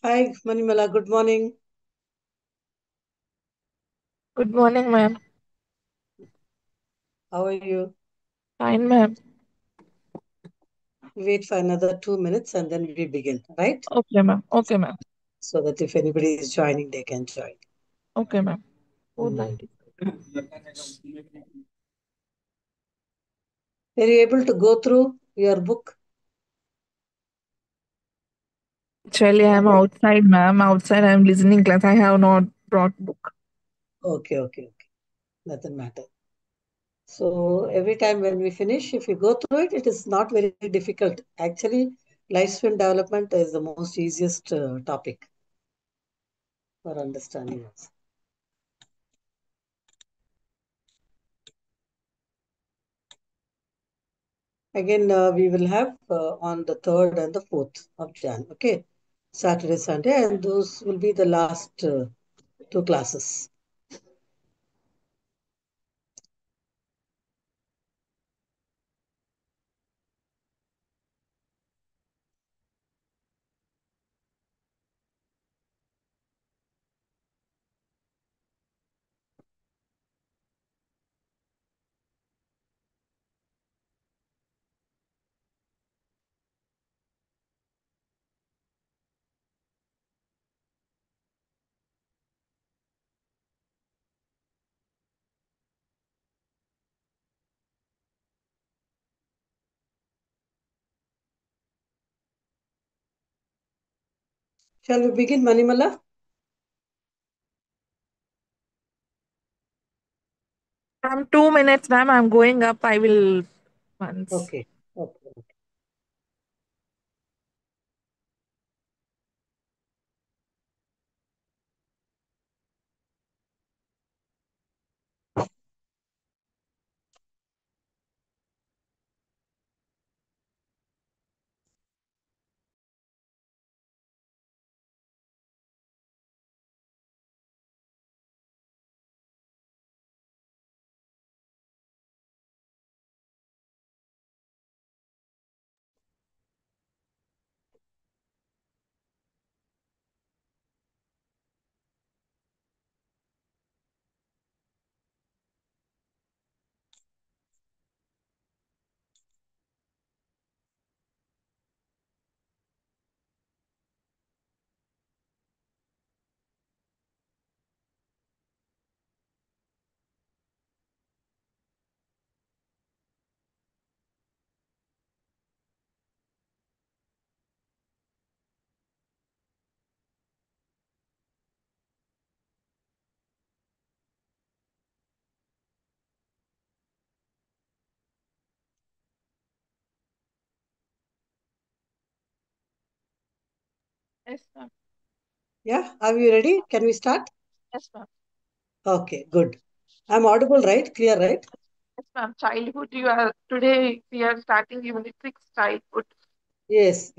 Hi, Manimala. Good morning. Good morning, ma'am. How are you? Fine, ma'am. Wait for another 2 minutes and then we begin, right? Okay, ma'am. Okay, ma'am. So that if anybody is joining, they can join. Okay, ma'am. Mm. 490. Are you able to go through your book? Actually, I am Hello? outside, ma'am. Outside, I am listening class. I have not brought book. Okay. Doesn't matter. So every time when we finish, if you go through it, it is not very difficult. Actually, lifespan development is the most easiest topic for understanding us. Again, we will have on the 3rd and the 4th of Jan. Okay, Saturday, Sunday, and those will be the last two classes. Shall we begin, Manimala? Ma'am, 2 minutes, ma'am. I'm going up. I will once. Okay. Yes, ma'am. Yeah, are we ready? Can we start? Yes, ma'am. Okay, good. I'm audible, right? Clear, right? Yes, ma'am. Childhood. You are today. We are starting Unit 6 childhood. Yes.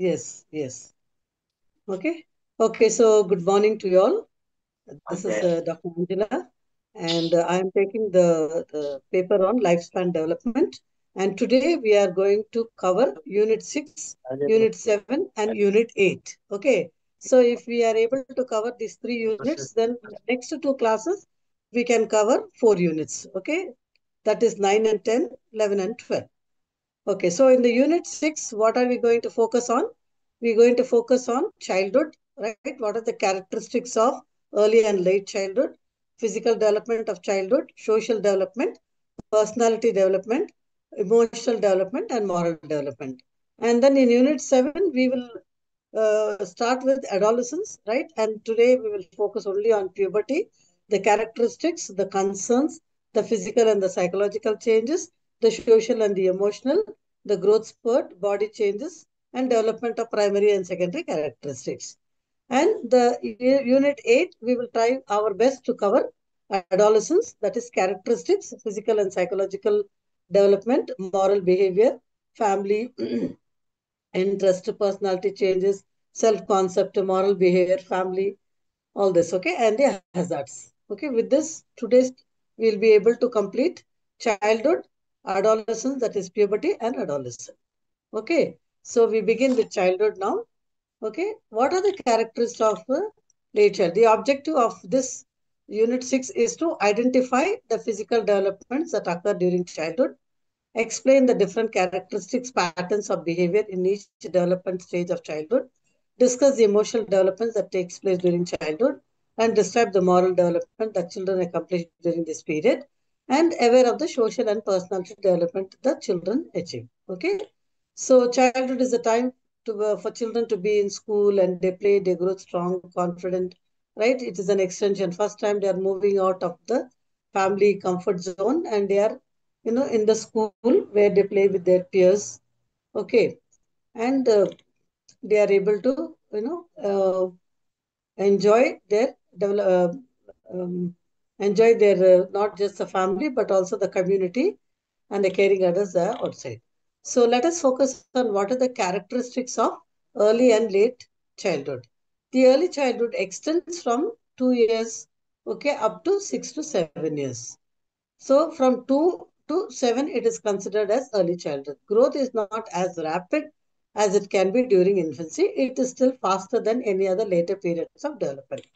Okay. Okay, so good morning to you all. This is Dr. Angela, and I am taking the paper on lifespan development. And today we are going to cover Unit 6, Unit 7, and Unit 8. Okay, so if we are able to cover these three units, then next two classes we can cover four units. Okay, that is 9 and 10, 11 and 12. Okay, so in the unit 6, what are we going to focus on? We're going to focus on childhood, right? What are the characteristics of early and late childhood, physical development of childhood, social development, personality development, emotional development, and moral development. And then in unit 7, we will start with adolescence, right? And today we will focus only on puberty, the characteristics, the concerns, the physical and the psychological changes, the social and the emotional, the growth spurt, body changes, and development of primary and secondary characteristics. And the unit 8, we will try our best to cover adolescence, that is characteristics, physical and psychological development, moral behavior, family, interest, personality changes, self-concept, moral behavior, family, all this, okay, and the hazards. Okay, with this, today's we'll be able to complete childhood, adolescence, that is puberty and adolescence. Okay, so we begin with childhood now. Okay, what are the characteristics of late child? The objective of this Unit 6 is to identify the physical developments that occur during childhood, explain the different characteristics, patterns of behavior in each development stage of childhood, discuss the emotional developments that takes place during childhood, and describe the moral development that children accomplish during this period, and aware of the social and personality development that children achieve. Okay, so childhood is a time for children to be in school and they play, they grow strong, confident, right? It is an extension. First time they are moving out of the family comfort zone and they are, in the school where they play with their peers. Okay, and they are able to, enjoy their enjoy their not just the family but also the community and the caring others outside. So let us focus on what are the characteristics of early and late childhood. The early childhood extends from 2 years, okay, up to 6 to 7 years. So from 2 to 7, it is considered as early childhood. Growth is not as rapid as it can be during infancy. It is still faster than any other later periods of development.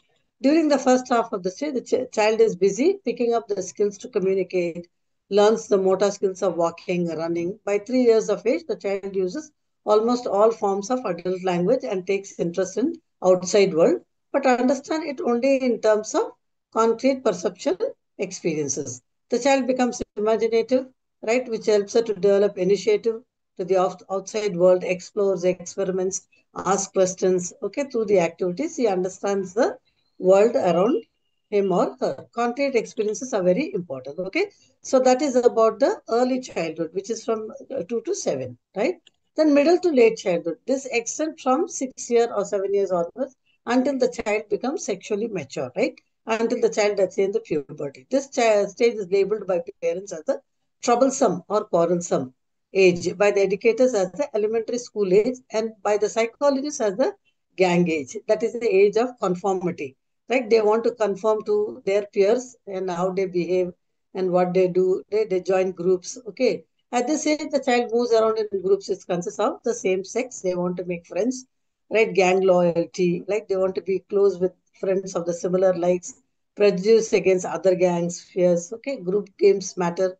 During the first half of the stage, the child is busy picking up the skills to communicate, learns the motor skills of walking, running. By 3 years of age, the child uses almost all forms of adult language and takes interest in outside world, but understand it only in terms of concrete perceptual experiences. The child becomes imaginative, right, which helps her to develop initiative to the outside world, explores, experiments, asks questions. Okay, through the activities, he understands the world around him or her. Concrete experiences are very important. Okay, so that is about the early childhood, which is from 2 to 7, right? Then middle to late childhood. This extends from 6 years or 7 years onwards until the child becomes sexually mature, right? Until the child attains the puberty. This stage is labeled by parents as the troublesome or quarrelsome age, by the educators as the elementary school age, and by the psychologists as the gang age. That is the age of conformity, right? They want to conform to their peers and how they behave and what they do. They join groups. Okay. At this age, the child moves around in groups. It consists of the same sex. They want to make friends, right? Gang loyalty, like they want to be close with friends of the similar likes, prejudice against other gangs, fears. Okay, group games matter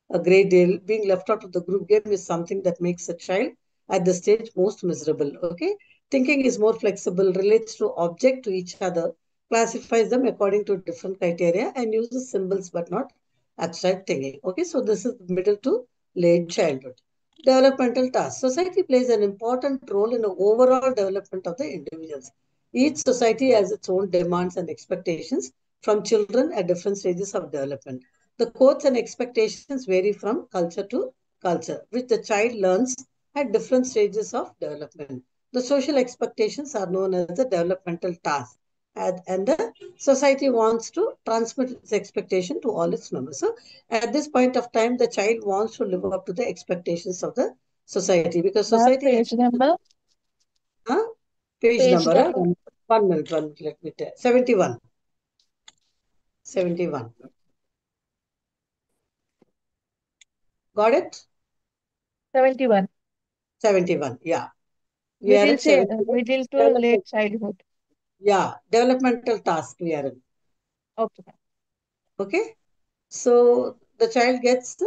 a great deal. Being left out of the group game is something that makes a child at the stage most miserable. Okay, thinking is more flexible, relates to object to each other, classifies them according to different criteria, and uses symbols but not abstract thinking. Okay, so this is middle to late childhood. Developmental tasks. Society plays an important role in the overall development of the individuals. Each society has its own demands and expectations from children at different stages of development. The codes and expectations vary from culture to culture, which the child learns at different stages of development. The social expectations are known as the developmental tasks. And the society wants to transmit its expectation to all its members. So at this point of time, the child wants to live up to the expectations of the society because Ma'am, society page number. huh? Page Page number, number. 1 minute, 1 minute, let me tell. 71. 71. Got it? 71. 71. Yeah. We are at 71. Middle to Development. late childhood. Yeah. Developmental task we are in. Okay, ma'am. Okay. So the child gets,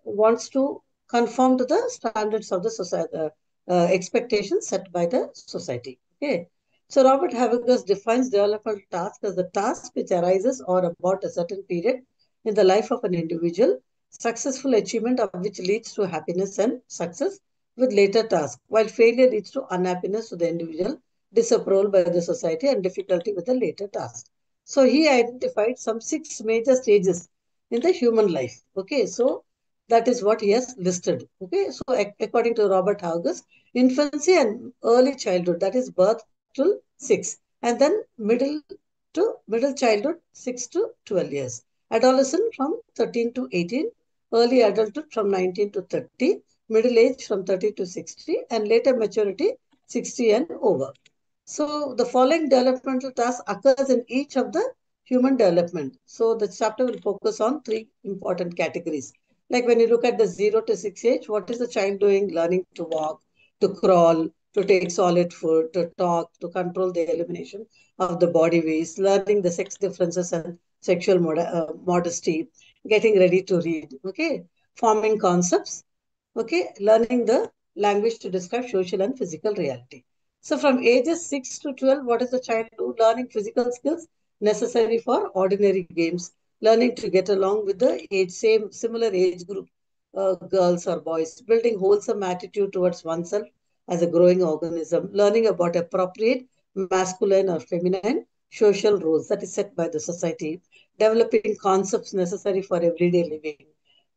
wants to conform to the standards of the society, expectations set by the society. Okay. So Robert Havigas defines developmental task as the task which arises or about a certain period in the life of an individual, successful achievement of which leads to happiness and success with later tasks, while failure leads to unhappiness to the individual, disapproval by the society, and difficulty with the later task. So he identified some 6 major stages in the human life. Okay, so that is what he has listed. Okay, so according to Robert Hauges, infancy and early childhood, that is birth till 6, and then middle childhood 6 to 12 years, adolescent from 13 to 18, early adulthood from 19 to 30, middle age from 30 to 60, and later maturity 60 and over. So the following developmental tasks occurs in each of the human development. So the chapter will focus on 3 important categories. Like when you look at the 0 to 6 age, what is the child doing? Learning to walk, to crawl, to take solid food, to talk, to control the elimination of the body waste, learning the sex differences and sexual modesty, getting ready to read, okay, forming concepts, okay, learning the language to describe social and physical reality. So from ages 6 to 12, what is the child do? Learning physical skills necessary for ordinary games, learning to get along with the similar age group, girls or boys, building wholesome attitude towards oneself as a growing organism, learning about appropriate masculine or feminine social roles that is set by the society, developing concepts necessary for everyday living,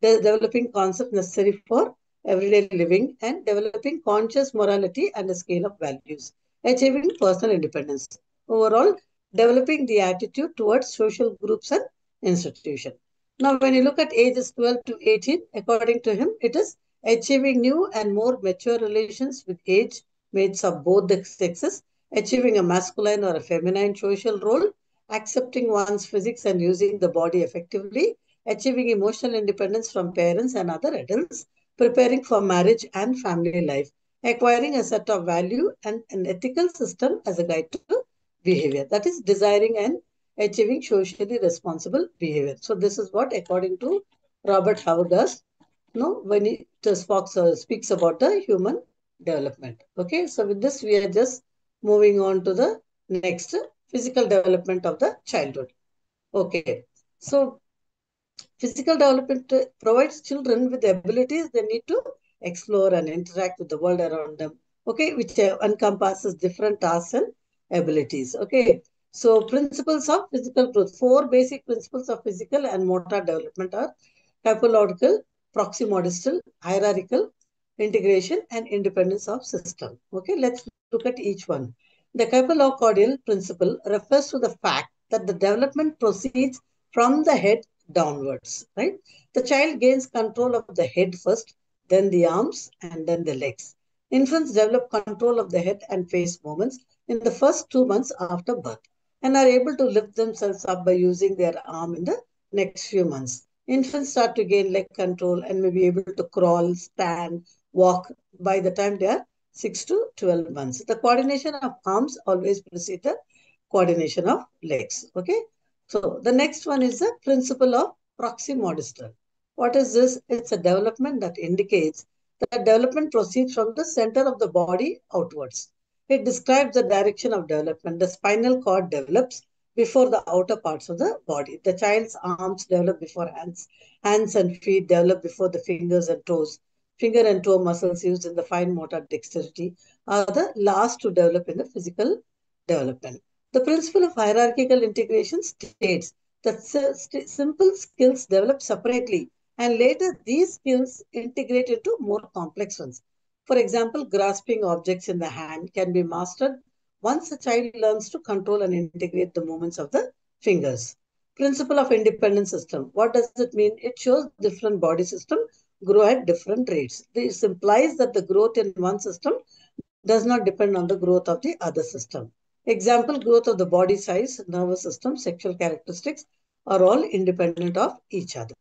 developing concepts necessary for everyday living, and developing conscious morality and a scale of values, achieving personal independence. Overall, developing the attitude towards social groups and institutions. Now, when you look at ages 12 to 18, according to him, it is achieving new and more mature relations with age mates of both the sexes, achieving a masculine or a feminine social role, accepting one's physics and using the body effectively, achieving emotional independence from parents and other adults, preparing for marriage and family life, acquiring a set of value and an ethical system as a guide to behavior. That is desiring and achieving socially responsible behavior. So this is what, according to Robert Howard, does when he speaks about the human development. Okay, so with this, we are just moving on to the next physical development of the childhood. Okay, so physical development provides children with the abilities they need to explore and interact with the world around them. Okay, which encompasses different tasks and abilities. Okay, so principles of physical growth. Four basic principles of physical and motor development are typological, proximodistal, hierarchical, integration, and independence of system. Okay, let's look at each one. The Kepler-Cordial principle refers to the fact that the development proceeds from the head downwards, right? The child gains control of the head first, then the arms, and then the legs. Infants develop control of the head and face movements in the first 2 months after birth and are able to lift themselves up by using their arm in the next few months. Infants start to gain leg control and may be able to crawl, stand, walk by the time they are 6 to 12 months. The coordination of arms always precedes the coordination of legs. Okay. So the next one is the principle of proximodistal. What is this? It's a development that indicates that development proceeds from the center of the body outwards. It describes the direction of development. The spinal cord develops before the outer parts of the body. The child's arms develop before hands. Hands and feet develop before the fingers and toes. Finger and toe muscles used in the fine motor dexterity are the last to develop in the physical development. The principle of hierarchical integration states that simple skills develop separately and later these skills integrate into more complex ones. For example, grasping objects in the hand can be mastered once a child learns to control and integrate the movements of the fingers. Principle of independent system. What does it mean? It shows different body systems grow at different rates. This implies that the growth in one system does not depend on the growth of the other system. Example, growth of the body size, nervous system, sexual characteristics are all independent of each other.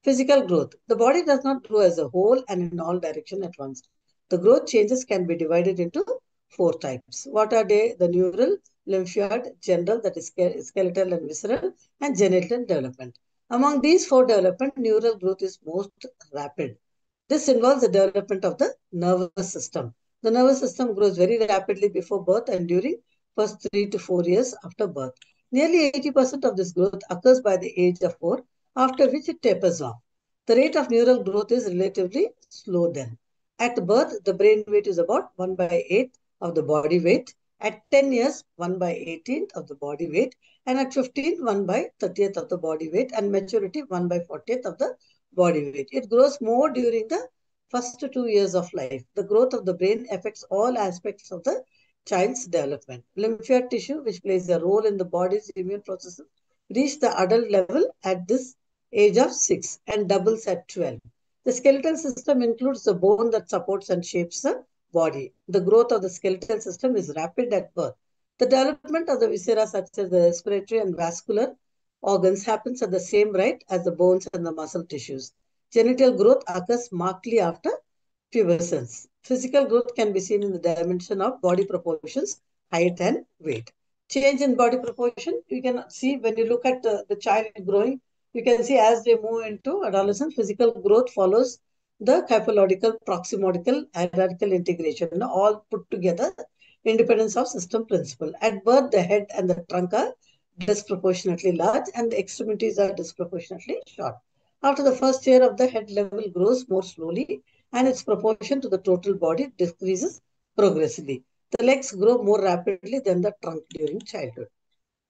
Physical growth. The body does not grow as a whole and in all directions at once. The growth changes can be divided into four types. What are they? The neural, lymphoid, general, that is skeletal and visceral, and genital development. Among these four development, neural growth is most rapid. This involves the development of the nervous system. The nervous system grows very rapidly before birth and during first 3 to 4 years after birth. Nearly 80% of this growth occurs by the age of 4, after which it tapers off. The rate of neural growth is relatively slow then. At birth, the brain weight is about 1 by 8 of the body weight. At 10 years, 1 by 18th of the body weight. And at 15, 1 by 30th of the body weight. And maturity, 1 by 40th of the body weight. It grows more during the first 2 years of life. The growth of the brain affects all aspects of the child's development. Lymphoid tissue, which plays a role in the body's immune processes, reach the adult level at this age of 6 and doubles at 12. The skeletal system includes the bone that supports and shapes the body. The growth of the skeletal system is rapid at birth. The development of the viscera, such as the respiratory and vascular organs, happens at the same rate as the bones and the muscle tissues. Genital growth occurs markedly after pubescence. Physical growth can be seen in the dimension of body proportions, height, and weight. Change in body proportion, you can see when you look at the child growing, you can see as they move into adolescence, physical growth follows the hypological, proximodical, hierarchical integration, all put together, independence of system principle. At birth, the head and the trunk are disproportionately large and the extremities are disproportionately short. After the first year of the head level grows more slowly and its proportion to the total body decreases progressively. The legs grow more rapidly than the trunk during childhood.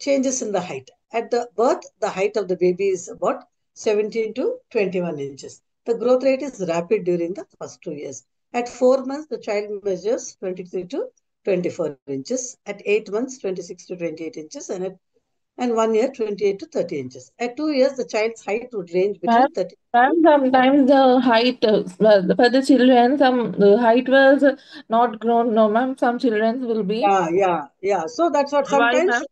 Changes in the height. At the birth, the height of the baby is about 17 to 21 inches. The growth rate is rapid during the first 2 years. At 4 months, the child measures 23 to 24 inches. At 8 months, 26 to 28 inches. And 1 year, 28 to 30 inches. At 2 years, the child's height would range Ma'am, between 30. ma'am, sometimes the height well, for the children, some the height was not grown. No, ma'am. Some children will be. Yeah. So that's what Why, sometimes, ma'am?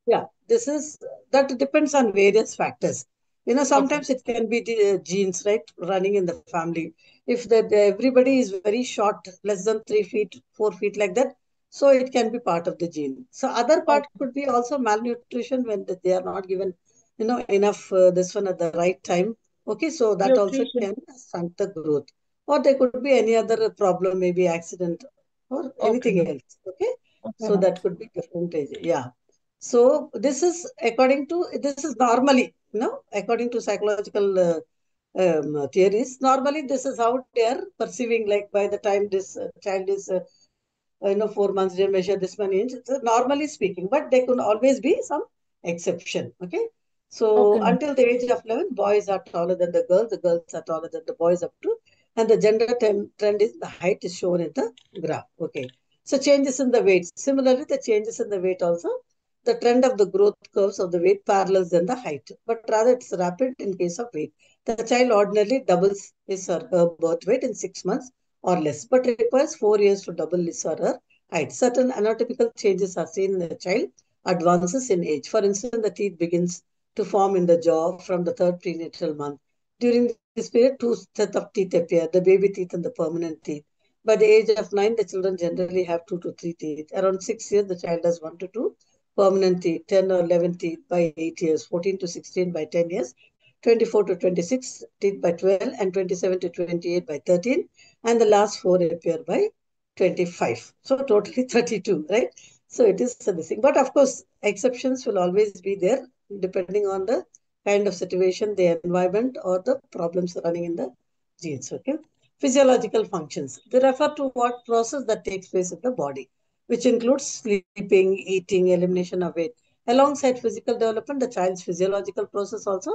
yeah, this is that depends on various factors. Okay. Sometimes it can be the genes, right, running in the family. If everybody is very short, less than 3 feet, 4 feet, like that, so it can be part of the gene. So other part Okay. could be also malnutrition when they are not given, enough this one at the right time. Okay, so that also Nutrition. can stunt the growth, or there could be any other problem, maybe accident or Okay, anything ma'am. else. Okay, Okay, so ma'am. that could be different age. Yeah. So this is normally, according to psychological theories, normally this is how they are perceiving. Like by the time this child is 4 months, they measure this many inches. So normally speaking, but there could always be some exception. Okay. So Okay, ma'am. until the age of 11, boys are taller than the girls are taller than the boys up to, and the gender trend is the height is shown in the graph. Okay. So changes in the weight. Similarly, the changes in the weight also, the trend of the growth curves of the weight parallels than the height, but rather it's rapid in case of weight. The child ordinarily doubles his or her birth weight in 6 months or less, but requires 4 years to double his or her height. Certain anatomical changes are seen in the child advances in age. For instance, the teeth begins to form in the jaw from the third prenatal month. During this period, two sets of teeth appear, the baby teeth and the permanent teeth. By the age of 9, the children generally have 2 to 3 teeth. Around 6 years, the child has 1 to 2 permanent teeth, 10 or 11 teeth by 8 years, 14 to 16 by 10 years, 24 to 26 teeth by 12, and 27 to 28 by 13, and the last four appear by 25. So totally 32, right? So it is the thing. But of course, exceptions will always be there depending on the kind of situation, the environment, or the problems running in the genes. Okay. Physiological functions. They refer to what process that takes place in the body, which includes sleeping, eating, elimination of weight. Alongside physical development, the child's physiological process also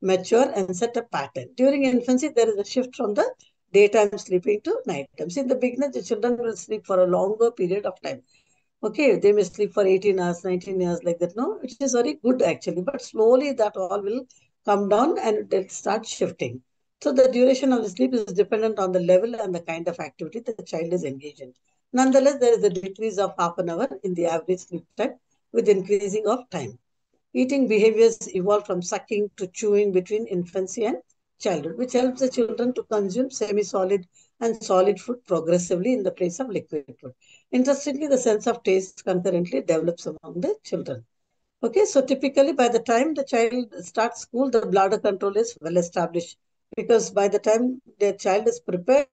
mature and set a pattern. During infancy, there is a shift from the daytime sleeping to nighttime. See, in the beginning, the children will sleep for a longer period of time. Okay, they may sleep for 18 hours, 19 hours, like that. No, it is very good actually, but slowly that all will come down and they'll start shifting. So the duration of the sleep is dependent on the level and the kind of activity the child is engaged in. Nonetheless, there is a decrease of half an hour in the average sleep time with increasing of time. Eating behaviors evolve from sucking to chewing between infancy and childhood, which helps the children to consume semi-solid and solid food progressively in the place of liquid food. Interestingly, the sense of taste concurrently develops among the children. Okay, so typically by the time the child starts school, the bladder control is well established because by the time the child is prepared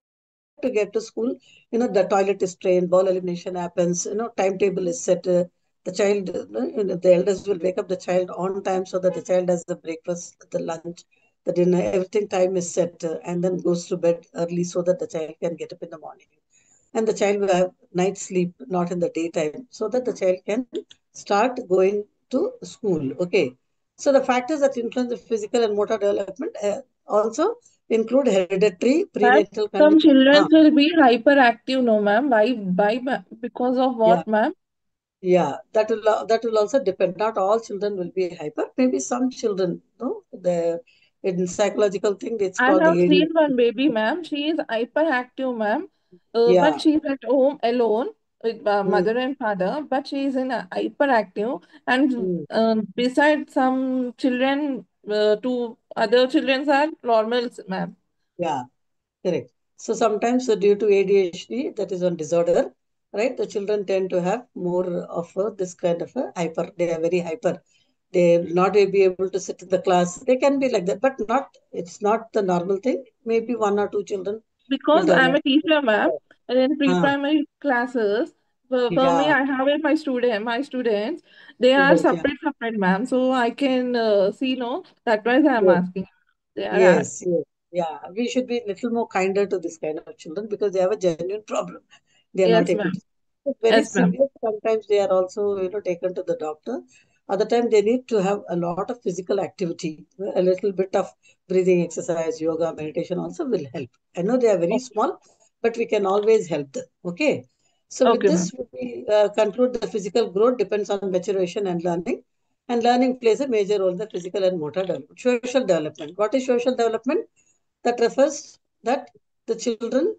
to get to school, the toilet is trained, bowel elimination happens, timetable is set. The child, the elders will wake up the child on time so that the child has the breakfast, the lunch, the dinner, everything time is set, and then goes to bed early so that the child can get up in the morning. And the child will have night sleep, not in the daytime, so that the child can start going to school. Okay. So the factors that influence the physical and motor development also include hereditary, Ma'am, prenatal some condition. children will be hyperactive, no, ma'am. Why, because of Yeah, what, ma'am? yeah. That will also depend. Not all children will be hyper. Maybe some children, no, the in psychological thing it's I called have the seen ADHD. one baby, ma'am. She is hyperactive, ma'am. But Yeah. she's at home alone with Mm, mother and father. But she is in a hyperactive, and mm, besides some children, two other children are normals, ma'am. yeah. Correct. So sometimes due to ADHD, that is one disorder, right? The children tend to have more of this kind of a hyper. They are very hyper. They will not be able to sit in the class. They can be like that, but not. It's not the normal thing. Maybe one or two children will Because I'm develop. a teacher, ma'am, and in Ah, pre-primary classes, for me, yeah, I have it my students, they are students, yeah. separate, ma'am. So I can see, no, that why I'm Yes. asking. They are Yes, yes, yeah. We should be a little more kinder to this kind of children because they have a genuine problem. They are not yes, able ma'am. to. It's very Yes, ma'am. severe. Sometimes they are also, taken to the doctor. Other time they need to have a lot of physical activity. A little bit of breathing exercise, yoga, meditation also will help. I know they are very Okay, small, but we can always help them. Okay. So with okay, ma'am. this, we conclude the physical growth depends on maturation and learning. And learning plays a major role in the physical and motor development. Social development. What is social development? That refers that the children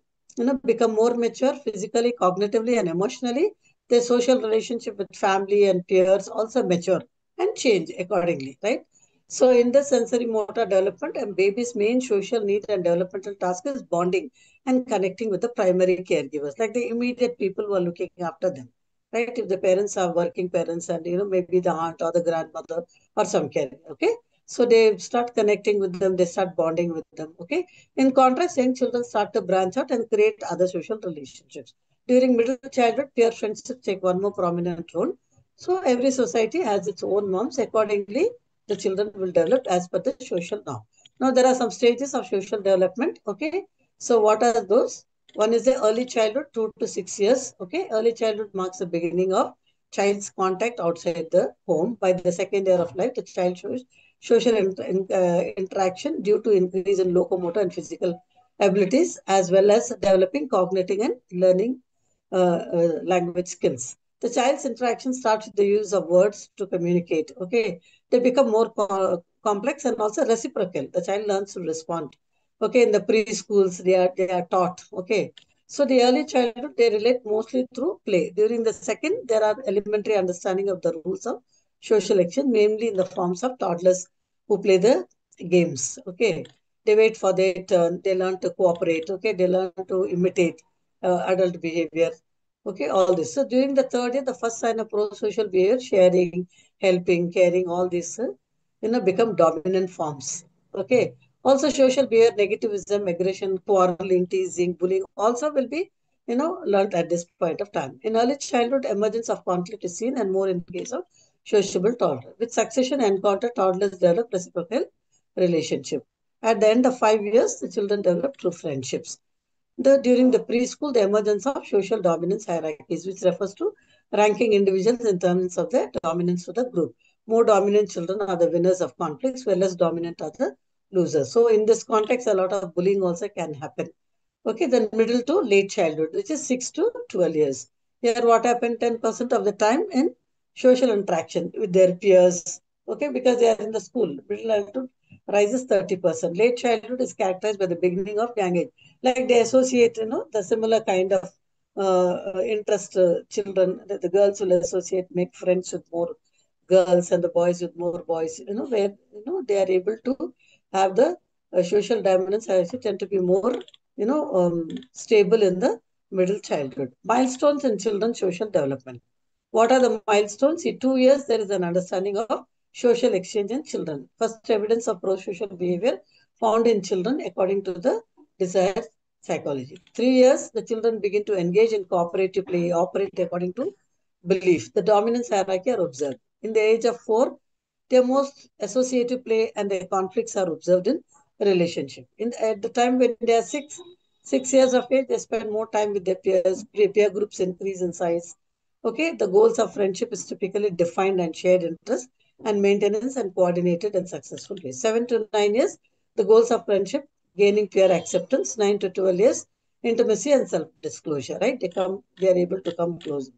become more mature physically, cognitively, and emotionally. Their social relationship with family and peers also mature and change accordingly, right? So in the sensory motor development, a baby's main social need and developmental task is bonding and connecting with the primary caregivers, like the immediate people who are looking after them, right? If the parents are working parents, and maybe the aunt or the grandmother or some caregiver, okay? So they start connecting with them, they start bonding with them, okay? In contrast, young children start to branch out and create other social relationships. During middle childhood, peer friendships take one more prominent role. So every society has its own norms. Accordingly, the children will develop as per the social norm. Now, there are some stages of social development, okay? So what are those? One is the early childhood, 2 to 6 years, okay? Early childhood marks the beginning of child's contact outside the home. By the second year of life, the child shows social interaction due to increase in locomotor and physical abilities, as well as developing cognitive and learning language skills. The child's interaction starts with the use of words to communicate. Okay, they become more complex and also reciprocal. The child learns to respond. Okay, in the preschools, they are taught. Okay, so the early childhood they relate mostly through play. During the second, there are elementary understanding of the rules of social action, mainly in the forms of toddlers who play the games. Okay, they wait for their turn. They learn to cooperate. Okay, they learn to imitate adult behavior. Okay, all this. So during the third year, the first sign of pro-social behavior, sharing, helping, caring, all these, become dominant forms. Okay. Also, social behavior, negativism, aggression, quarreling, teasing, bullying, also will be, learned at this point of time. In early childhood, emergence of conflict is seen, and more in case of sociable toddler. With succession encounter, toddlers develop reciprocal relationship. At the end of 5 years, the children develop true friendships. During the preschool, the emergence of social dominance hierarchies, which refers to ranking individuals in terms of their dominance to the group. More dominant children are the winners of conflicts, where less dominant are the losers. So, in this context, a lot of bullying also can happen. Okay, then middle to late childhood, which is 6 to 12 years. Here, what happened 10% of the time in social interaction with their peers. Okay, because they are in the school. Middle childhood rises 30%. Late childhood is characterized by the beginning of young age. Like they associate, the similar kind of interest children. The girls will associate, make friends with more girls and the boys with more boys, where, they are able to have the social dominance, I tend to be more stable in the middle childhood. Milestones in children's social development. What are the milestones? In 2 years, there is an understanding of social exchange in children. First evidence of pro-social behavior found in children according to the desired psychology. 3 years, the children begin to engage in cooperative play, operate according to belief. The dominance hierarchy are observed. In the age of 4, their most associative play and their conflicts are observed in relationship. At the time when they are 6 years of age, they spend more time with their peers. Peer groups increase in size. Okay, the goals of friendship is typically defined and shared interest and maintenance and coordinated and successful ways. 7 to 9 years, the goals of friendship, gaining peer acceptance. 9 to 12 years, intimacy and self-disclosure. Right, they are able to come close.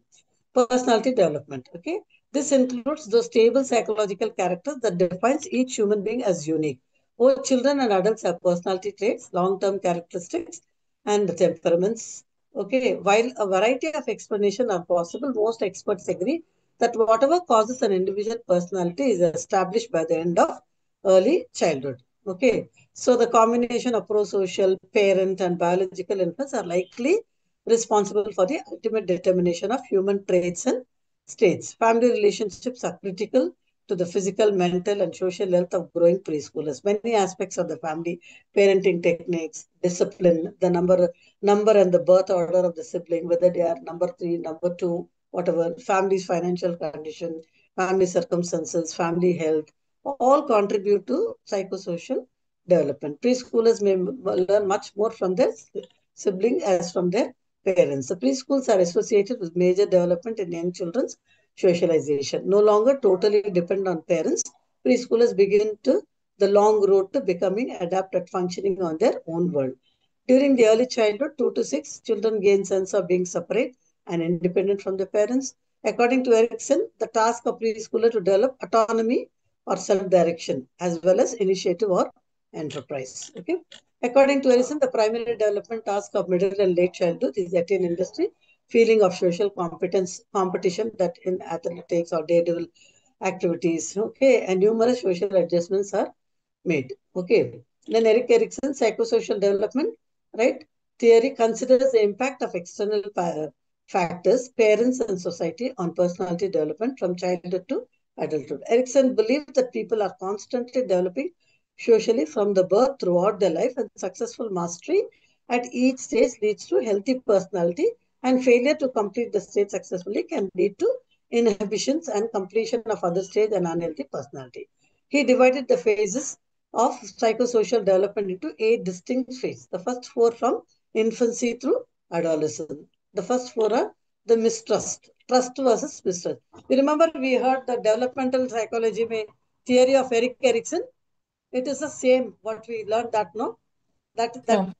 Personality development. Okay, this includes those stable psychological characters that defines each human being as unique. Both children and adults have personality traits, long-term characteristics, and temperaments. Okay, while a variety of explanations are possible, most experts agree that whatever causes an individual personality is established by the end of early childhood. Okay, so the combination of pro-social, parent, and biological influence are likely responsible for the ultimate determination of human traits and states. Family relationships are critical to the physical, mental, and social health of growing preschoolers. Many aspects of the family, parenting techniques, discipline, the number and the birth order of the sibling, whether they are number three, number two, whatever, family's financial condition, family circumstances, family health, all contribute to psychosocial development. Preschoolers may learn much more from their sibling as from their parents. The preschools are associated with major development in young children's socialization. No longer totally depend on parents, preschoolers begin to the long road to becoming adept at functioning on their own world. During the early childhood, 2 to 6, children gain sense of being separate and independent from their parents. According to Erickson, the task of preschooler to develop autonomy or self-direction as well as initiative or enterprise. Okay. According to Erickson, the primary development task of middle and late childhood is attain industry, feeling of social competence, competition that in athletics or daredevil activities. Okay. And numerous social adjustments are made. Okay. Then Eric Erickson's psychosocial development, right? Theory considers the impact of external factors, parents and society on personality development from childhood to adulthood. Erickson believed that people are constantly developing socially from the birth throughout their life, and successful mastery at each stage leads to healthy personality, and failure to complete the stage successfully can lead to inhibitions and completion of other stage and unhealthy personality. He divided the phases of psychosocial development into 8 distinct phases. The first four from infancy through adolescence. The first four are the mistrust, trust versus mistrust. You remember we heard the developmental psychology theory of Eric Erikson. It is the same what we learned that no, Yeah. that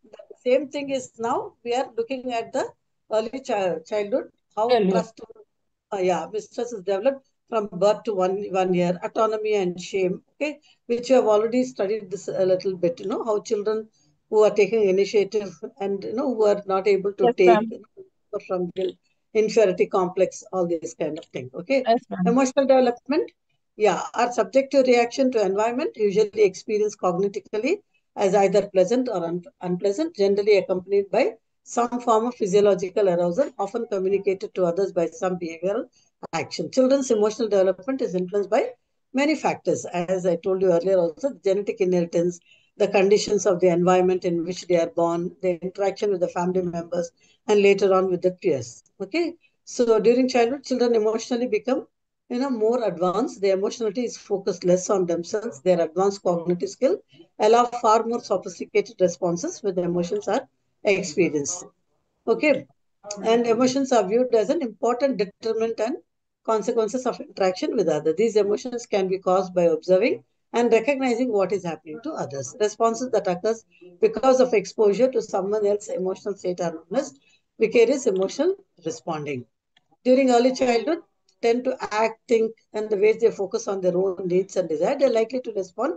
same thing is now we are looking at the early childhood how Earlier. trust yeah, mistrust is developed from birth to one year. Autonomy and shame, okay, which you have already studied this a little bit. You know how children who are taking initiative and who are not able to Yes, take, ma'am. from guilt, inferiority complex, all this kind of thing. Okay, Yes, ma'am. emotional development, yeah, are subject to reaction to environment, usually experienced cognitively as either pleasant or unpleasant, generally accompanied by some form of physiological arousal, often communicated to others by some behavioral action. Children's emotional development is influenced by many factors. As I told you earlier, also genetic inheritance, the conditions of the environment in which they are born, the interaction with the family members, and later on with the peers. Okay, so during childhood, children emotionally become more advanced. Their emotionality is focused less on themselves. Their advanced cognitive skill allow far more sophisticated responses when the emotions are experienced. Okay. And emotions are viewed as an important determinant and consequences of interaction with others. These emotions can be caused by observing and recognizing what is happening to others. Responses that occurs because of exposure to someone else's emotional state are known as vicarious emotional responding. During early childhood, tend to act, think, and the ways they focus on their own needs and desire, they're likely to respond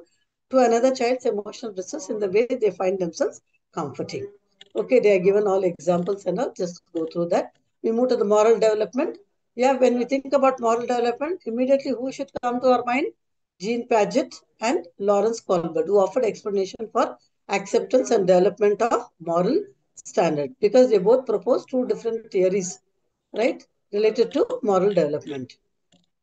to another child's emotional distress in the way they find themselves comforting. Okay, they are given all examples and I'll just go through that. We move to the moral development. Yeah, when we think about moral development, immediately who should come to our mind? Jean Piaget and Lawrence Colbert, who offered explanation for acceptance and development of moral standard because they both propose two different theories, right, related to moral development.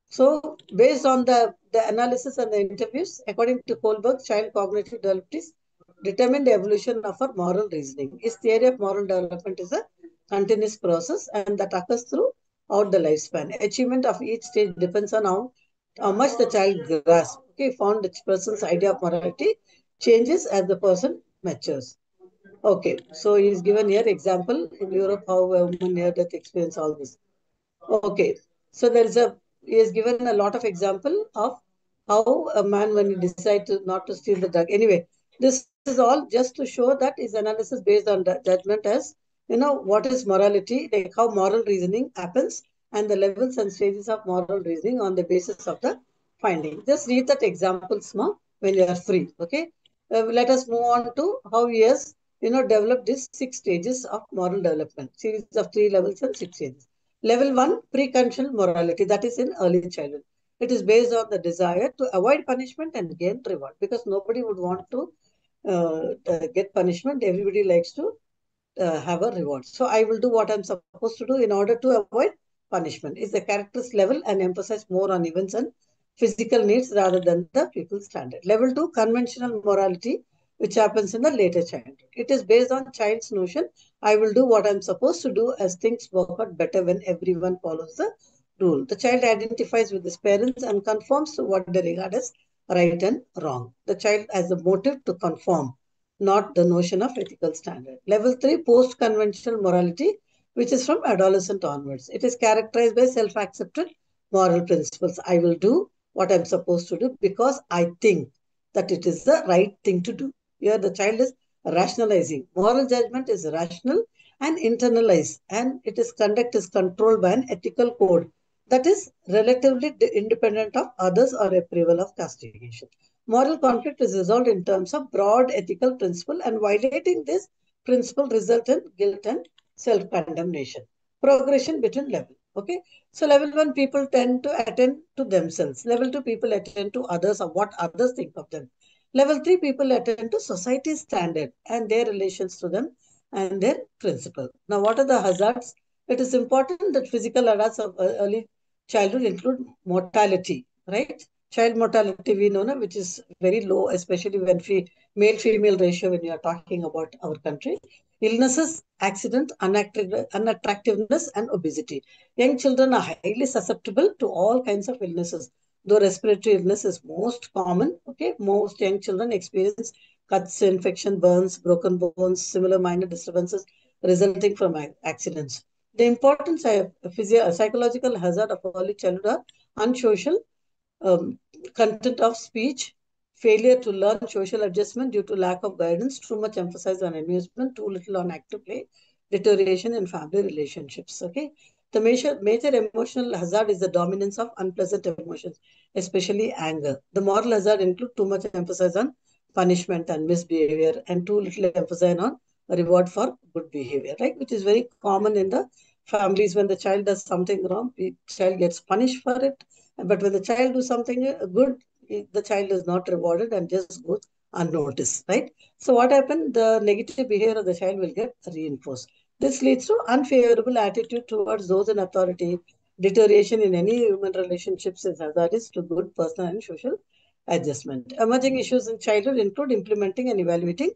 So, based on the analysis and the interviews, according to Kohlberg, child cognitive development determine the evolution of our moral reasoning. His theory of moral development is a continuous process and that occurs throughout the lifespan. Achievement of each stage depends on how much the child grasps. Okay, found each person's idea of morality changes as the person matures. Okay, so he is given here example in Europe how a woman near death experience all this. Okay, so there is he has given a lot of example of how a man when he decide to not to steal the drug. Anyway, this is all just to show that his analysis based on the judgment as what is morality, like how moral reasoning happens, and the levels and stages of moral reasoning on the basis of the finding. Just read that examples now when you are free. Okay, let us move on to how he has developed these 6 stages of moral development, series of 3 levels and 6 stages. Level 1, pre-conditional morality, that is in early childhood. It is based on the desire to avoid punishment and gain reward, because nobody would want to get punishment. Everybody likes to have a reward. So I will do what I'm supposed to do in order to avoid punishment. Is the character's level and emphasize more on events and physical needs rather than the people's standard. Level 2, conventional morality, which happens in the later childhood. It is based on child's notion, I will do what I'm supposed to do, as things work out better when everyone follows the rule. The child identifies with his parents and conforms to what they regard as right and wrong. The child has a motive to conform, not the notion of ethical standard. Level 3, post conventional morality, which is from adolescent onwards. It is characterized by self accepted moral principles. I will do what I'm supposed to do because I think that it is the right thing to do. Here, the child is rationalizing. Moral judgment is rational and internalized, and its conduct is controlled by an ethical code that is relatively independent of others or approval of castigation. Moral conflict is resolved in terms of broad ethical principle, and violating this principle result in guilt and self-condemnation. Progression between level. Okay. So level 1 people tend to attend to themselves. Level 2 people attend to others or what others think of them. Level 3 people attend to society's standard and their relations to them and their principle. Now, what are the hazards? It is important that physical hazards of early childhood include mortality, right? Child mortality we know, which is very low, especially when male-female ratio when you are talking about our country. Illnesses, accident, unattractiveness, and obesity. Young children are highly susceptible to all kinds of illnesses. Though respiratory illness is most common, okay, most young children experience cuts, infection, burns, broken bones, similar minor disturbances resulting from accidents. The important psychological hazard of early childhood are unsocial, um, content of speech, failure to learn social adjustment due to lack of guidance, too much emphasis on amusement, too little on active play, deterioration in family relationships. Okay. The major emotional hazard is the dominance of unpleasant emotions, especially anger. The moral hazard include too much emphasis on punishment and misbehavior, and too little emphasis on reward for good behavior, right? Which is very common in the families. When the child does something wrong, the child gets punished for it. But when the child does something good, the child is not rewarded and just goes unnoticed, right? So what happened? The negative behavior of the child will get reinforced. This leads to unfavorable attitude towards those in authority, deterioration in any human relationships is hazardous to good personal and social adjustment. Emerging issues in childhood include implementing and evaluating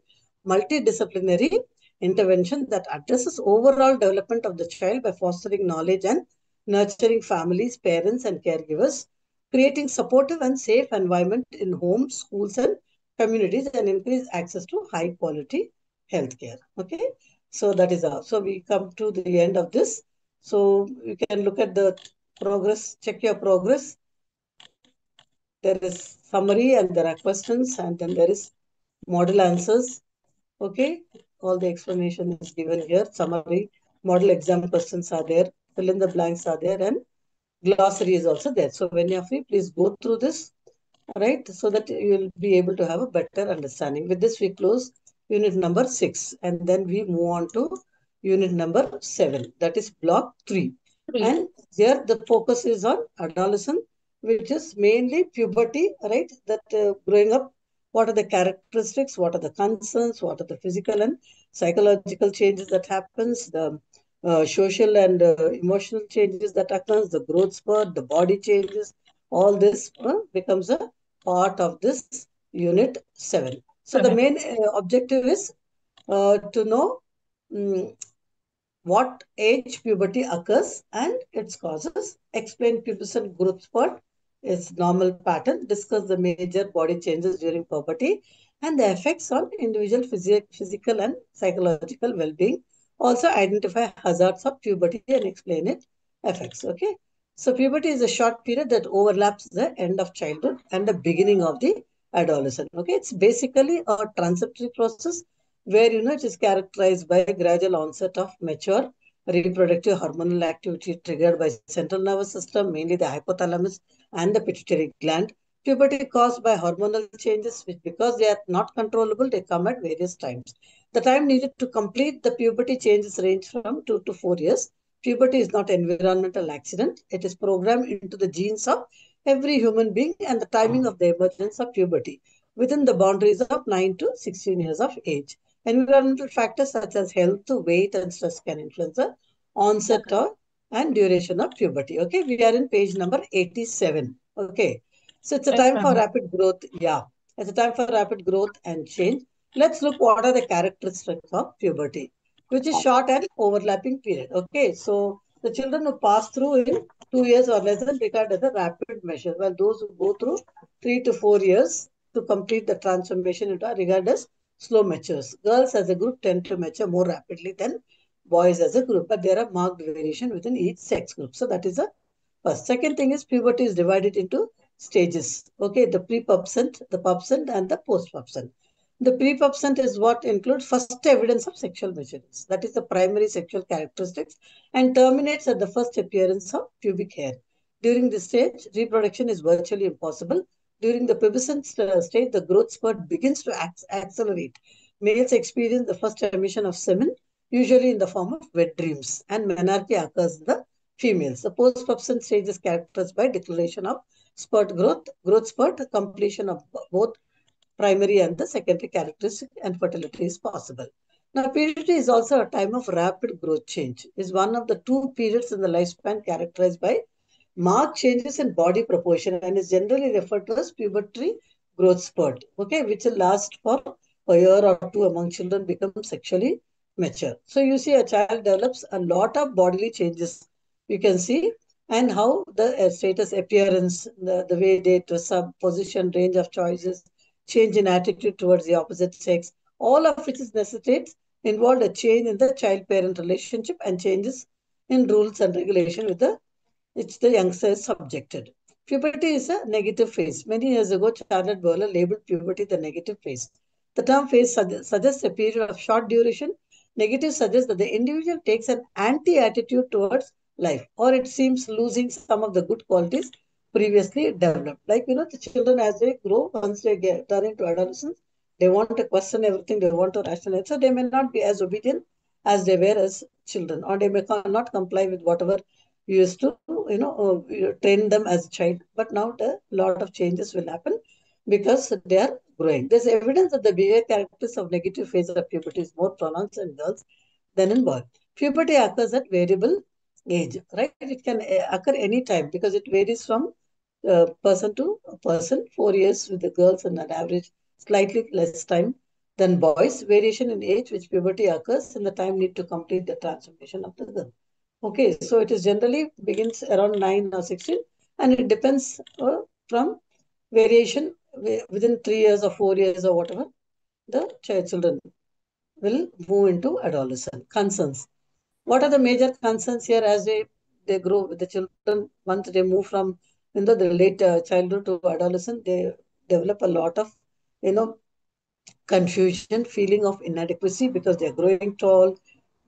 multidisciplinary intervention that addresses overall development of the child by fostering knowledge and nurturing families, parents, and caregivers, creating supportive and safe environment in homes, schools, and communities, and increase access to high quality healthcare. Okay, so that is all. So we come to the end of this. So you can look at the progress, check your progress. There is summary and there are questions, and then there is model answers. Okay, all the explanation is given here. Summary, model exam questions are there, fill in the blanks are there, and glossary is also there. So when you're free, please go through this, right? So that you will be able to have a better understanding. With this, we close unit number 6, and then we move on to unit number 7, that is block 3. Three. And here the focus is on adolescence, which is mainly puberty, right? That growing up, what are the characteristics, what are the concerns, what are the physical and psychological changes that happens, the social and emotional changes that occurs, the growth spurt, the body changes, all this becomes a part of this unit 7. So the main objective is to know um, what age puberty occurs and its causes, explain pubescent growth spurt, its normal pattern, discuss the major body changes during puberty and the effects on individual physical and psychological well-being. Also identify hazards of puberty and explain its effects. Okay. So puberty is a short period that overlaps the end of childhood and the beginning of the adolescent. Okay. It's basically a transitory process where it is characterized by gradual onset of mature reproductive hormonal activity triggered by central nervous system, mainly the hypothalamus and the pituitary gland. Puberty caused by hormonal changes, which because they are not controllable, they come at various times. The time needed to complete the puberty changes range from 2 to 4 years. Puberty is not an environmental accident. It is programmed into the genes of every human being and the timing of the emergence of puberty within the boundaries of 9 to 16 years of age. Environmental factors such as health, weight, and stress can influence the onset or and duration of puberty. Okay, we are in page number 87. Okay, so it's a Yes, time for ma'am. rapid growth. Yeah, it's a time for rapid growth and change. Let's look what are the characteristics of puberty, which is short and overlapping period. Okay, so the children who pass through in 2 years or less than regarded as a rapid measure, while those who go through 3 to 4 years to complete the transformation into are regarded as slow matures. Girls as a group tend to mature more rapidly than boys as a group, but there are marked variation within each sex group. So that is the first. Second thing is puberty is divided into stages. Okay, the pre-pubescent, the pubescent, and the post-pubescent. The pre-pubescent is what includes first evidence of sexual maturity. That is the primary sexual characteristics and terminates at the first appearance of pubic hair. During this stage, reproduction is virtually impossible. During the pubescent stage, the growth spurt begins to accelerate. Males experience the first emission of semen, usually in the form of wet dreams, and menarche occurs in the females. The post-pubescent stage is characterized by declaration of spurt growth spurt, completion of both primary and the secondary characteristic, and fertility is possible. Now, puberty is also a time of rapid growth change. It is one of the two periods in the lifespan characterized by marked changes in body proportion and is generally referred to as puberty growth spurt, okay, which will last for a year or two among children become sexually mature. So you see a child develops a lot of bodily changes. You can see and how the status appearance, the way they dress up, position, range of choices, change in attitude towards the opposite sex, all of which is necessitates involved a change in the child-parent relationship and changes in rules and regulation with the which the youngster is subjected. Puberty is a negative phase. Many years ago, Charlotte Bohler labeled puberty the negative phase. The term phase suggests a period of short duration. Negative suggests that the individual takes an anti-attitude towards life, or it seems losing some of the good qualities previously developed. Like, the children as they grow, once they turn into adolescence, they want to question everything, they want to rationalize. So they may not be as obedient as they were as children, or they may not comply with whatever you used to, you train them as a child. But now the lot of changes will happen because they are growing. There's evidence that the behavior characteristics of negative phase of puberty is more pronounced in girls than in boys. Puberty occurs at variable age, right? It can occur any time because it varies from person to person. 4 years with the girls and an average slightly less time than boys. Variation in age which puberty occurs and the time need to complete the transformation of the girl. Okay, so it is generally begins around 9 or 16 and it depends from variation within 3 years or 4 years or whatever the children will move into adolescent. Concerns. What are the major concerns here as they grow with the children once they move from the late childhood to adolescent? They develop a lot of you know confusion, feeling of inadequacy because they're growing tall,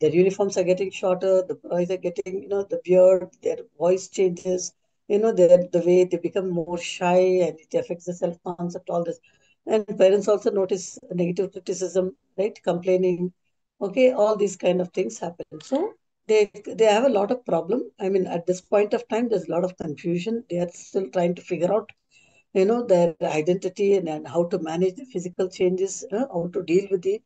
their uniforms are getting shorter, the boys are getting, the beard, their voice changes, the way they become more shy and it affects the self-concept, all this. And parents also notice negative criticism, right? Complaining, okay, all these kind of things happen. So they have a lot of problem. I mean, at this point of time, there's a lot of confusion. They are still trying to figure out their identity and how to manage the physical changes, how to deal with the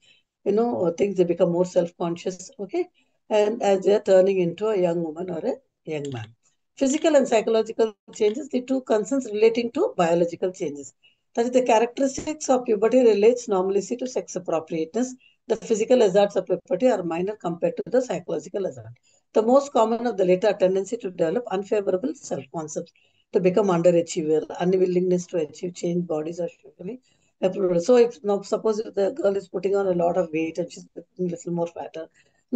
things. They become more self-conscious, okay, and as they're turning into a young woman or a young man. Physical and psychological changes, the two concerns relating to biological changes. That is, the characteristics of puberty relates normally to sex appropriateness. The physical hazards of puberty are minor compared to the psychological hazard. The most common of the later are tendency to develop unfavorable self-concepts, to become underachiever, unwillingness to achieve change bodies are usually applauded. So if now suppose if the girl is putting on a lot of weight and she's becoming a little more fatter,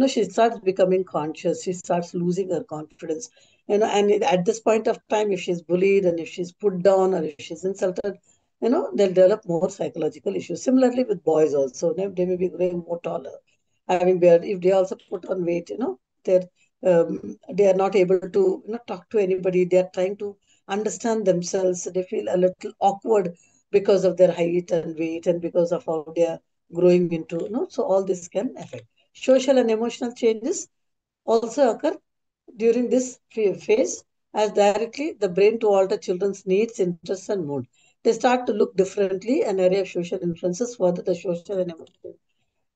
she starts becoming conscious, she starts losing her confidence. And at this point of time, if she's bullied and if she's put down or if she's insulted, they'll develop more psychological issues. Similarly with boys also, they may be growing more taller, having beard. If they also put on weight, they're they are not able to talk to anybody. They are trying to understand themselves. They feel a little awkward because of their height and weight and because of how they are growing into, so all this can affect. Social and emotional changes also occur during this phase. as directly the brain to alter children's needs, interests, and mood. They start to look differently. An array of social influences further the social and emotional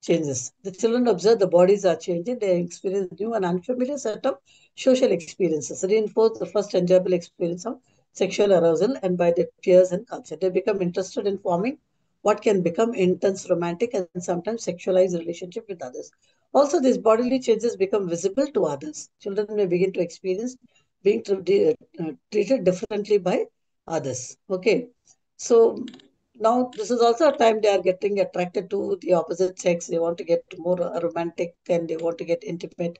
changes. The children observe the bodies are changing. They experience new and unfamiliar set of social experiences, reinforce the first enjoyable experience of sexual arousal and by their peers and culture. They become interested in forming what can become intense romantic and sometimes sexualized relationship with others. Also, these bodily changes become visible to others. Children may begin to experience being treated differently by others. Okay. So now this is also a time they are getting attracted to the opposite sex. They want to get more romantic and they want to get intimate,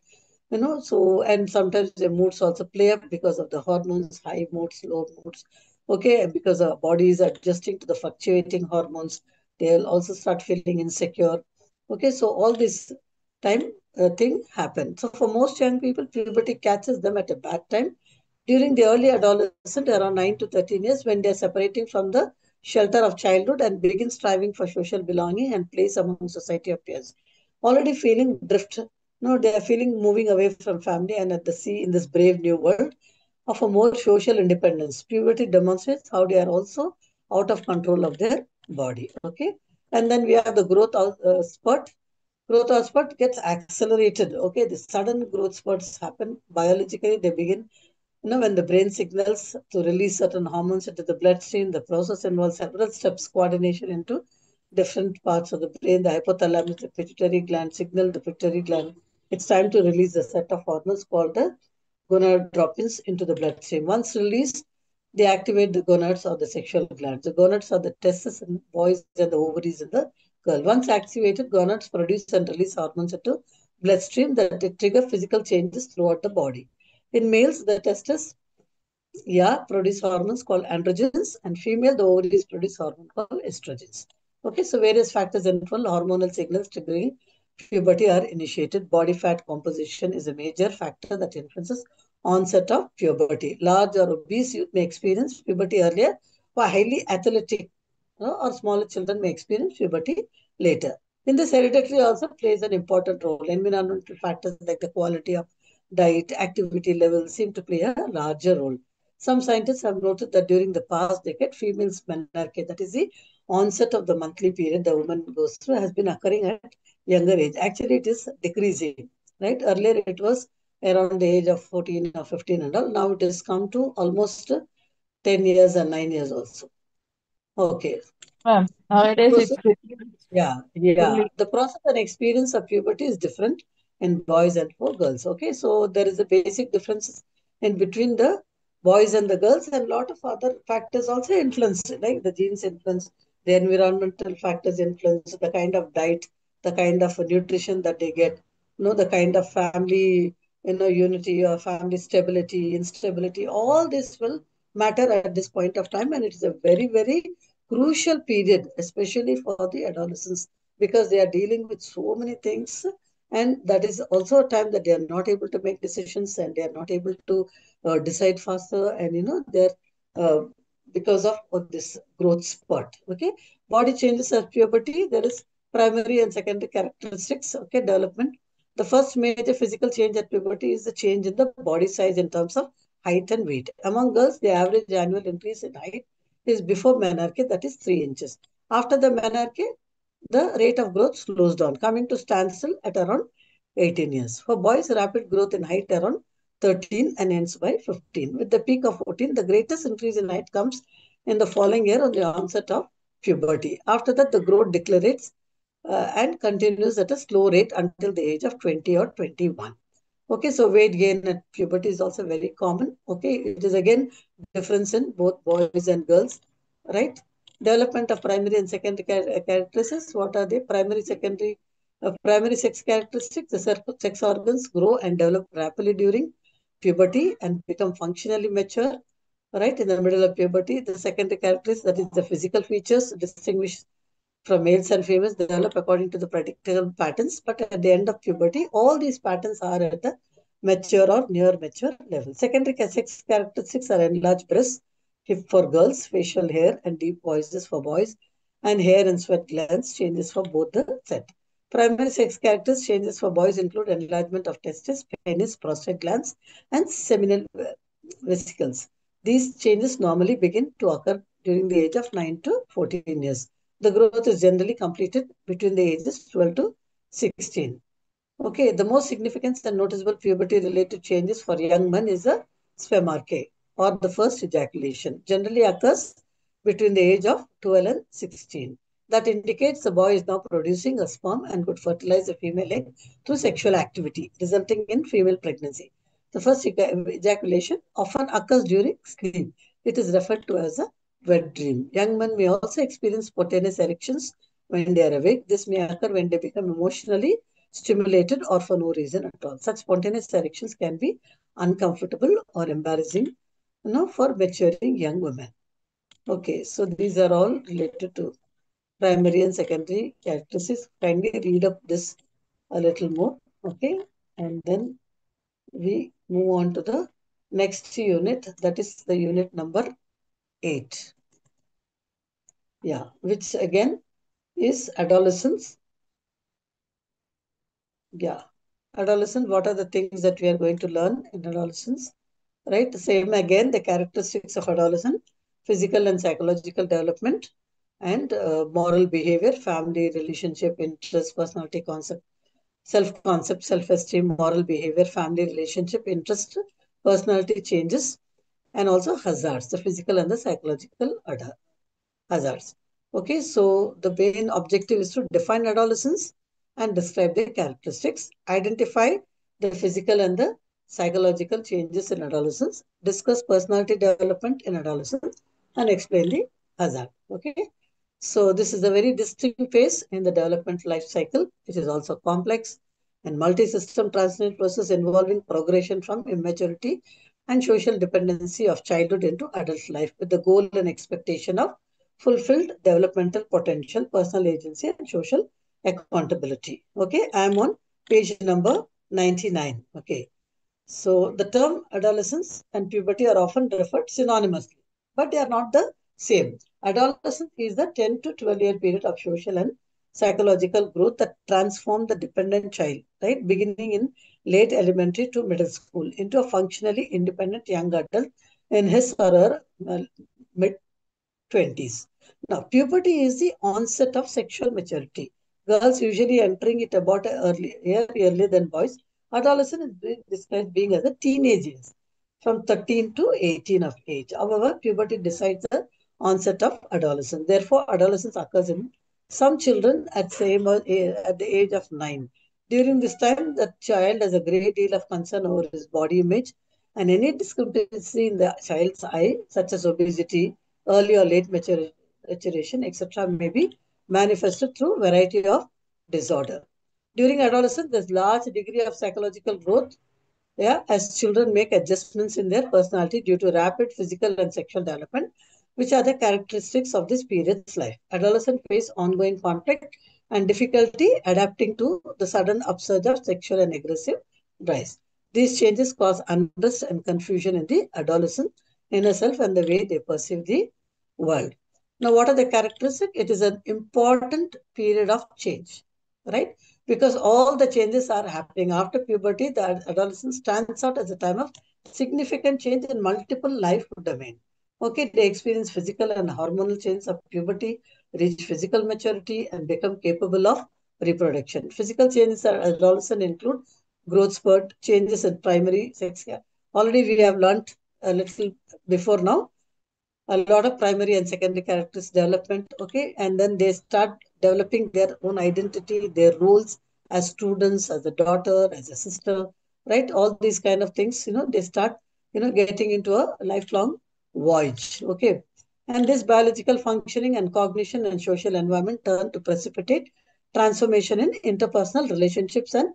so and sometimes their moods also play up because of the hormones, high moods, low moods. Okay, and because our body is adjusting to the fluctuating hormones, they'll also start feeling insecure. Okay, so all this time thing happen. So for most young people, puberty catches them at a bad time during the early adolescent, around 9 to 13 years, when they're separating from the shelter of childhood and begin striving for social belonging and place among society of peers. Already feeling drift, no, they are feeling moving away from family and at the sea in this brave new world of a more social independence. Puberty demonstrates how they are also out of control of their body. Okay, and then we have the spurt. Growth or spurt gets accelerated. Okay, the sudden growth spurts happen biologically. They begin when the brain signals to release certain hormones into the bloodstream. The process involves several steps, coordination into different parts of the brain. The hypothalamus, the pituitary gland signal the pituitary gland. It's time to release a set of hormones called the gonadotropins into the bloodstream. Once released, they activate the gonads or the sexual glands. The gonads are the testes in boys and the ovaries in the girl. Once activated, gonads produce and release hormones into bloodstream that trigger physical changes throughout the body. In males, the testes, produce hormones called androgens, and female, the ovaries produce hormone called estrogens. Okay, so various factors involved hormonal signals triggering puberty are initiated. Body fat composition is a major factor that influences onset of puberty. Large or obese youth may experience puberty earlier, while highly athletic or smaller children may experience puberty later. In this, hereditary also plays an important role. Environmental factors like the quality of diet, activity levels seem to play a larger role. Some scientists have noted that during the past decade, females' menarche, that is the onset of the monthly period the woman goes through, has been occurring at younger age. Actually, it is decreasing, right? Earlier, it was around the age of 14 or 15 and all. Now it has come to almost 10 years and 9 years also. Okay. Nowadays Process, it's really yeah. The process and experience of puberty is different in boys and for girls. Okay, so there is a basic difference in between the boys and the girls, and a lot of other factors also influence, like the genes influence, the environmental factors influence, the kind of diet, the kind of nutrition that they get, the kind of family, unity or family stability, instability. All this will matter at this point of time, and it is a very, very crucial period, especially for the adolescents, because they are dealing with so many things. And that is also a time that they are not able to make decisions and they are not able to decide faster. And, they're because of this growth spurt. Okay. Body changes at puberty. There is primary and secondary characteristics. Okay. Development. The first major physical change at puberty is the change in the body size in terms of height and weight. Among girls, the average annual increase in height is before menarche, that is 3 inches. After the menarche, the rate of growth slows down, coming to standstill at around 18 years. For boys, rapid growth in height around 13 and ends by 15. With the peak of 14, the greatest increase in height comes in the following year on the onset of puberty. After that, the growth decelerates and continues at a slow rate until the age of 20 or 21. Okay, so weight gain at puberty is also very common. Okay, it is again difference in both boys and girls, right? Development of primary and secondary characteristics. What are they? Primary sex characteristics. The sex organs grow and develop rapidly during puberty and become functionally mature, right? In the middle of puberty, the secondary characteristics, that is the physical features, distinguish from males and females develop according to the predictable patterns, but at the end of puberty, all these patterns are at the mature or near mature level. Secondary sex characteristics are enlarged breasts, hip for girls, facial hair, and deep voices for boys, and hair and sweat glands changes for both the set. Primary sex characters changes for boys include enlargement of testes, penis, prostate glands, and seminal vesicles. These changes normally begin to occur during the age of 9 to 14 years. The growth is generally completed between the ages 12 to 16. Okay, the most significant and noticeable puberty-related changes for young men is the spermarche, or the first ejaculation. Generally occurs between the age of 12 and 16. That indicates the boy is now producing a sperm and could fertilize a female egg through sexual activity, resulting in female pregnancy. The first ejaculation often occurs during sleep. It is referred to as a wet dream. Young men may also experience spontaneous erections when they are awake. This may occur when they become emotionally stimulated or for no reason at all. Such spontaneous erections can be uncomfortable or embarrassing, for maturing young women. Okay, so these are all related to primary and secondary characteristics. Kindly read up this a little more. Okay, and then we move on to the next unit, that is the unit number 8. Yeah, which again is adolescence. Yeah, adolescence, what are the things that we are going to learn in adolescence? Right, same again, the characteristics of adolescent: physical and psychological development, and moral behavior, family, relationship, interest, personality concept, self-concept, self-esteem, moral behavior, family, relationship, interest, personality changes, and also hazards, the physical and the psychological hazards. Okay, so the main objective is to define adolescence and describe their characteristics, identify the physical and the psychological changes in adolescence, discuss personality development in adolescence, and explain the hazard. Okay, so this is a very distinct phase in the development life cycle. It is also complex and multi-system transient process involving progression from immaturity and social dependency of childhood into adult life, with the goal and expectation of fulfilled developmental potential, personal agency, and social accountability. Okay, I am on page number 99. Okay, so the term adolescence and puberty are often referred synonymously, but they are not the same. Adolescence is the 10 to 12-year period of social and psychological growth that transform the dependent child, right, beginning in late elementary to middle school, into a functionally independent young adult in his or her mid 20s. Now, puberty is the onset of sexual maturity. Girls usually entering it about a year earlier than boys. Adolescent is described being as a teenage years, from 13 to 18 of age. However, puberty decides the onset of adolescence. Therefore, adolescence occurs in some children at at the age of 9. During this time, the child has a great deal of concern over his body image, and any discrepancy in the child's eye, such as obesity, early or late maturation, etc., may be manifested through variety of disorder. During adolescence, there's large degree of psychological growth, yeah, as children make adjustments in their personality due to rapid physical and sexual development, which are the characteristics of this period's life. Adolescents face ongoing conflict and difficulty adapting to the sudden upsurge of sexual and aggressive drives. These changes cause unrest and confusion in the adolescent inner self and the way they perceive the world. Now, what are the characteristics? It is an important period of change, right? Because all the changes are happening after puberty. The adolescence stands out as a time of significant change in multiple life domains. Okay, they experience physical and hormonal changes of puberty, reach physical maturity, and become capable of reproduction. Physical changes are adolescent include growth spurt, changes in primary sex. Already we have learned a little before now, a lot of primary and secondary characters development. Okay, and then they start developing their own identity, their roles as students, as a daughter, as a sister, right? All these kind of things, they start, getting into a lifelong voyage. Okay, and this biological functioning and cognition and social environment turn to precipitate transformation in interpersonal relationships and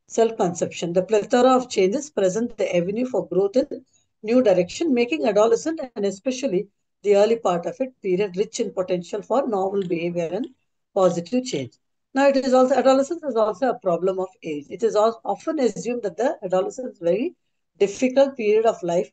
self-conception. The plethora of changes present the avenue for growth in new direction, making adolescent and especially the early part of it period rich in potential for novel behavior and positive change. Now, it is also adolescence is also a problem of age. It is often assumed that the adolescence is a very difficult period of life,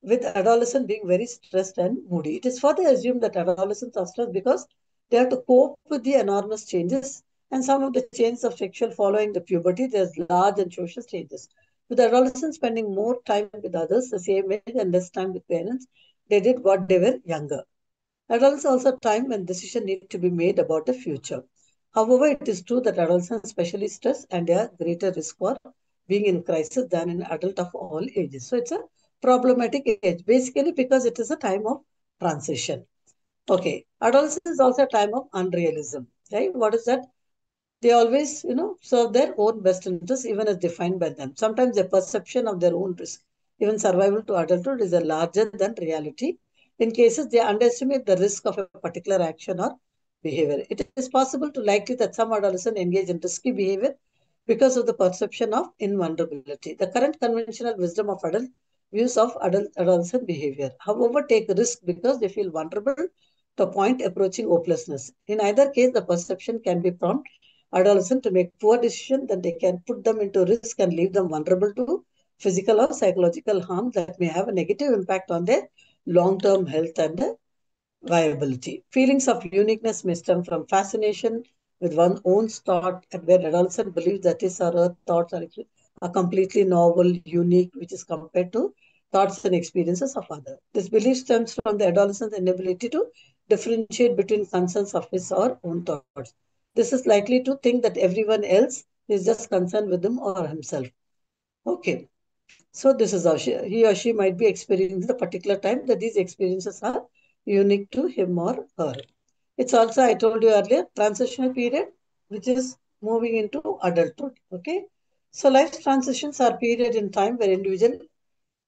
with adolescents being very stressed and moody. It is further assumed that adolescents are stressed because they have to cope with the enormous changes and some of the changes of sexual following the puberty. There's large and social changes, with adolescents spending more time with others the same age and less time with parents, they did what they were younger. Adolescence also a time when decisions need to be made about the future. However, it is true that adolescents especially stress and they are greater risk for being in crisis than an adult of all ages. So it's a problematic age, basically because it is a time of transition. Okay, adolescence is also a time of unrealism, right? What is that? They always, serve their own best interests, even as defined by them. Sometimes their perception of their own risk, even survival to adulthood, is a larger than reality. In cases they underestimate the risk of a particular action or behavior. It is possible to likely that some adolescents engage in risky behavior because of the perception of invulnerability. The current conventional wisdom of adult views of adolescent behavior, however, take risk because they feel vulnerable to a point approaching hopelessness. In either case, the perception can be prompt adolescent to make poor decisions, then they can put them into risk and leave them vulnerable to physical or psychological harm that may have a negative impact on their long-term health and viability. Feelings of uniqueness may stem from fascination with one's own thought, and where adolescent believes that his or her thoughts are completely novel, unique, which is compared to thoughts and experiences of others. This belief stems from the adolescent's inability to differentiate between concerns of his or own thoughts. This is likely to think that everyone else is just concerned with him or himself. Okay, so this is how he or she might be experiencing the particular time that these experiences are unique to him or her. It's also, I told you earlier, transitional period, which is moving into adulthood. Okay, so life transitions are period in time where individual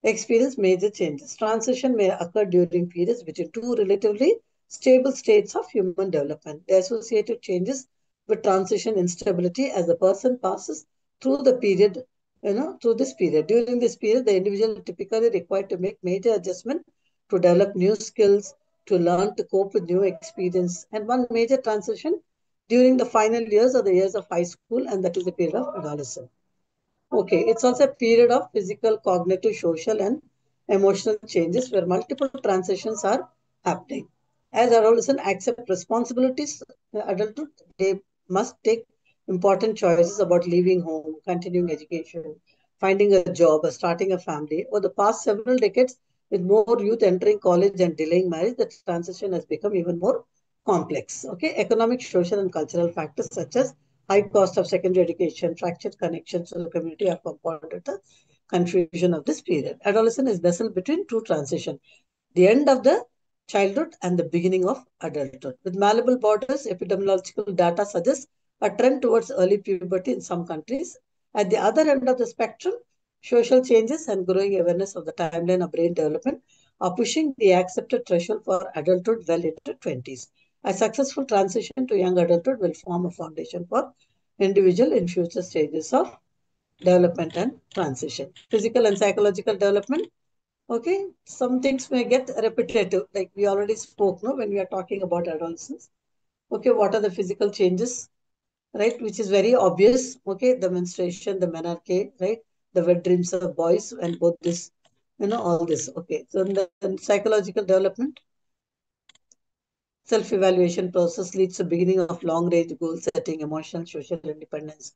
experience major changes. Transition may occur during periods between two relatively stable states of human development. The associated changes with transition instability as the person passes through the period, through this period. During this period, the individual typically required to make major adjustment to develop new skills, to learn to cope with new experience. And one major transition during the final years or the years of high school, and that is the period of adolescence. Okay, it's also a period of physical, cognitive, social, and emotional changes where multiple transitions are happening. As adolescents accept responsibilities, adulthood, they must take important choices about leaving home, continuing education, finding a job, or starting a family. Over the past several decades, with more youth entering college and delaying marriage, the transition has become even more complex. Okay, economic, social, and cultural factors such as high cost of secondary education, fractured connections to the community have compounded the confusion of this period. Adolescence is nestled between two transitions, the end of the childhood and the beginning of adulthood. With malleable borders, epidemiological data suggests a trend towards early puberty in some countries. At the other end of the spectrum, social changes and growing awareness of the timeline of brain development are pushing the accepted threshold for adulthood well into 20s. A successful transition to young adulthood will form a foundation for individual in future stages of development and transition. Physical and psychological development. Okay, some things may get repetitive, like we already spoke, no, when we are talking about adolescence. Okay, what are the physical changes, right? Which is very obvious. Okay, the menstruation, the menarche, right? The wet dreams of boys, and both this, all this. Okay, so then psychological development. Self-evaluation process leads to beginning of long-range goal setting, emotional, social independence.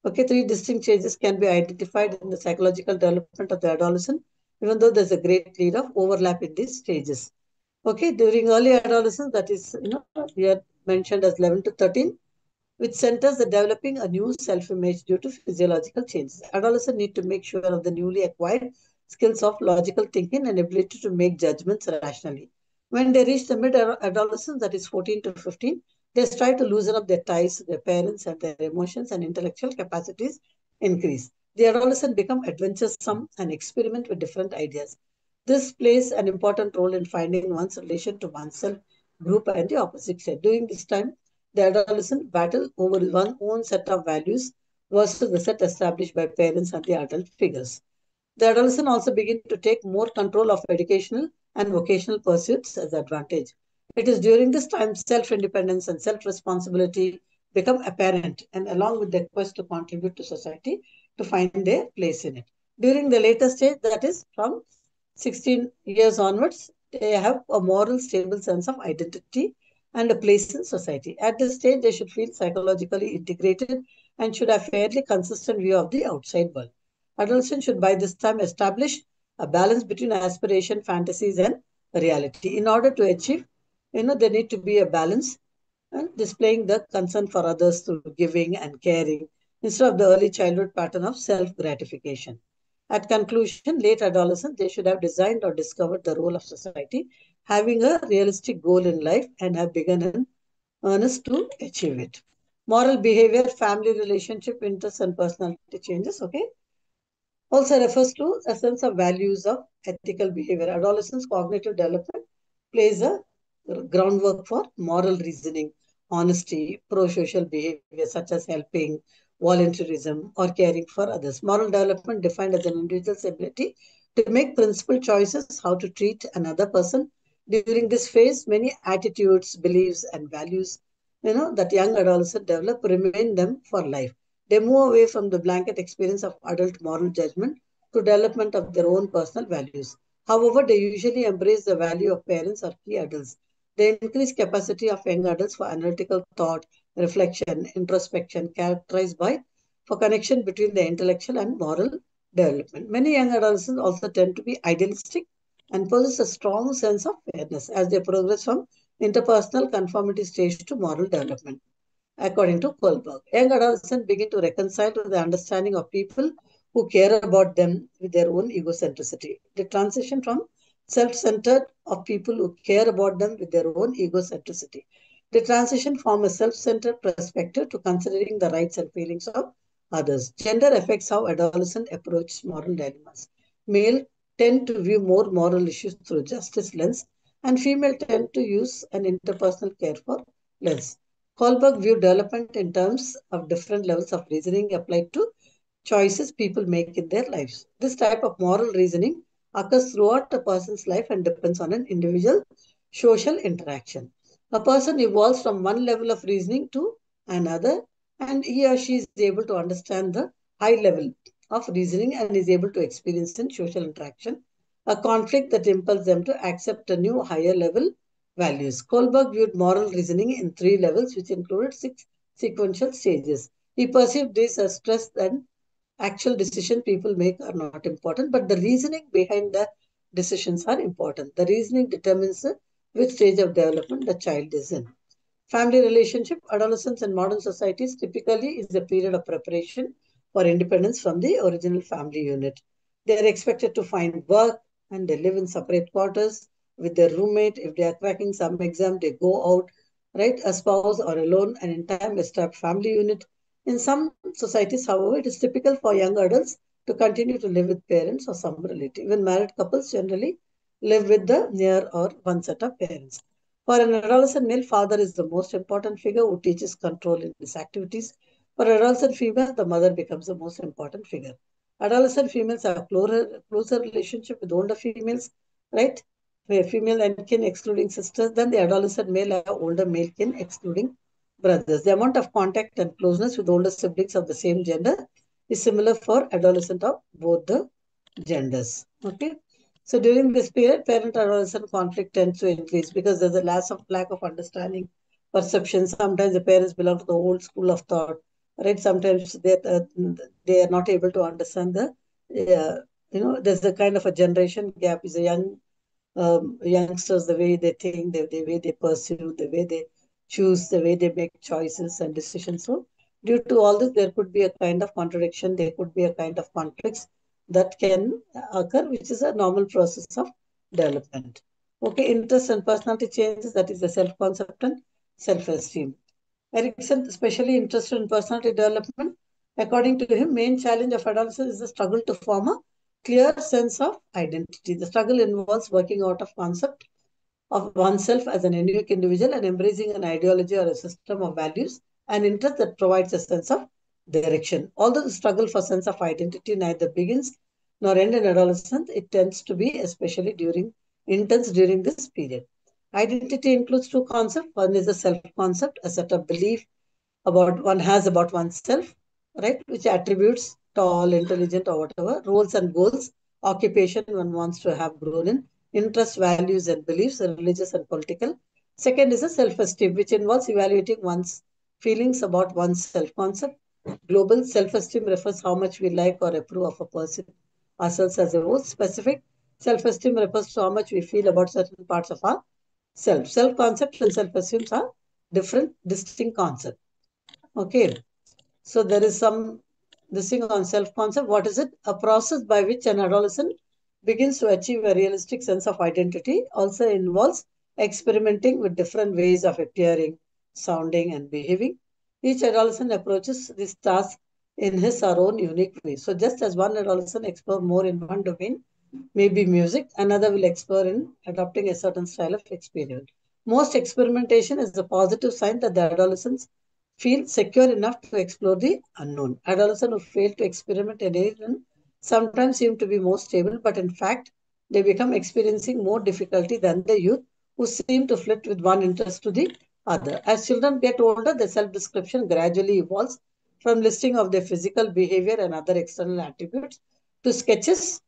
Okay, three distinct changes can be identified in the psychological development of the adolescent, even though there's a great deal of overlap in these stages. Okay, during early adolescence, that is, here mentioned as 11 to 13, which centers the developing a new self-image due to physiological changes. Adolescents need to make sure of the newly acquired skills of logical thinking and ability to make judgments rationally. When they reach the mid-adolescence, that is 14 to 15, they strive to loosen up their ties to their parents and their emotions and intellectual capacities increase. The adolescent become adventuresome and experiment with different ideas. This plays an important role in finding one's relation to oneself, group, and the opposite sex. During this time, the adolescent battle over one's own set of values versus the set established by parents and the adult figures. The adolescent also begin to take more control of educational and vocational pursuits as advantage. It is during this time self-independence and self-responsibility become apparent, and along with the quest to contribute to society to find their place in it. During the later stage, that is from 16 years onwards, they have a moral stable sense of identity and a place in society. At this stage, they should feel psychologically integrated and should have fairly consistent view of the outside world. Adolescents should by this time establish a balance between aspiration, fantasies, and reality. In order to achieve, there need to be a balance and displaying the concern for others through giving and caring instead of the early childhood pattern of self gratification. At conclusion, late adolescents, they should have designed or discovered the role of society, having a realistic goal in life, and have begun in earnest to achieve it. Moral behavior, family relationship, interests, and personality changes. Okay, also refers to a sense of values of ethical behavior. Adolescence cognitive development plays a groundwork for moral reasoning, honesty, pro-social behavior such as helping, volunteerism, or caring for others. Moral development defined as an individual's ability to make principled choices how to treat another person. During this phase, many attitudes, beliefs, and values that young adolescents develop remain them for life. They move away from the blanket experience of adult moral judgment to development of their own personal values. However, they usually embrace the value of parents or key adults. The increased capacity of young adults for analytical thought, reflection, introspection, characterized by for connection between the intellectual and moral development. Many young adolescents also tend to be idealistic and possess a strong sense of fairness as they progress from interpersonal conformity stage to moral development. According to Kohlberg, young adolescents begin to reconcile to the understanding of people who care about them with their own egocentricity. The transition from self-centered of people who care about them with their own egocentricity. The transition from a self-centered perspective to considering the rights and feelings of others. Gender affects how adolescents approach moral dilemmas. Male tend to view more moral issues through justice lens, and female tend to use an interpersonal care for lens. Kohlberg viewed development in terms of different levels of reasoning applied to choices people make in their lives. This type of moral reasoning occurs throughout a person's life and depends on an individual social interaction. A person evolves from one level of reasoning to another, and he or she is able to understand the high level of reasoning and is able to experience in social interaction a conflict that impels them to accept a new higher level values. Kohlberg viewed moral reasoning in three levels, which included six sequential stages. He perceived this as stress and actual decision people make are not important, but the reasoning behind the decisions are important. The reasoning determines which stage of development the child is in. Family relationship, adolescence in modern societies typically is a period of preparation for independence from the original family unit. They are expected to find work and they live in separate quarters with their roommate. If they are cracking some exam, they go out, right? A spouse or alone, and in time establish family unit. In some societies, however, it is typical for young adults to continue to live with parents or some relative. Even married couples generally live with the near or one set of parents. For an adolescent male, father is the most important figure who teaches control in his activities. For adolescent female, the mother becomes the most important figure. Adolescent females have closer relationship with older females, right? Where female and kin excluding sisters, then the adolescent male have older male kin excluding brothers. The amount of contact and closeness with older siblings of the same gender is similar for adolescent of both the genders. Okay. So during this period, parent-adolescent conflict tends to increase because there's a lack of understanding, perception. Sometimes the parents belong to the old school of thought, right? Sometimes they are not able to understand there's a kind of a generation gap. Is a youngsters, the way they think, the way they pursue, the way they choose, the way they make choices and decisions. So due to all this, there could be a kind of contradiction. There could be a kind of conflicts that can occur, which is a normal process of development. Okay, interest and personality changes, that is the self-concept and self-esteem. Erikson, especially interested in personality development, according to him, main challenge of adolescence is the struggle to form a clear sense of identity. The struggle involves working out of concept of oneself as an unique individual and embracing an ideology or a system of values and interest that provides a sense of direction. Although the struggle for sense of identity neither begins nor ends in adolescence, it tends to be especially intense during this period. Identity includes two concepts. One is the self-concept, a set of belief about one has about oneself, right? Which attributes, tall, intelligent, or whatever, roles and goals, occupation one wants to have grown in, interests, values, and beliefs, religious and political. Second is a self-esteem, which involves evaluating one's feelings about one's self-concept, Global self-esteem refers how much we like or approve of a person, ourselves as a whole. Specific self-esteem refers to how much we feel about certain parts of our self. Self-concept and self-esteem are different, distinct concepts. Okay. So there is some this thing on self-concept. What is it? A process by which an adolescent begins to achieve a realistic sense of identity. Also involves experimenting with different ways of appearing, sounding, and behaving. Each adolescent approaches this task in his or her own unique way. So just as one adolescent explores more in one domain, maybe music, another will explore in adopting a certain style of experience. Most experimentation is a positive sign that the adolescents feel secure enough to explore the unknown. Adolescents who fail to experiment in anything sometimes seem to be more stable, but in fact, they become experiencing more difficulty than the youth who seem to flit with one interest to the other. As children get older, the self description gradually evolves from listing of their physical behavior and other external attributes to sketches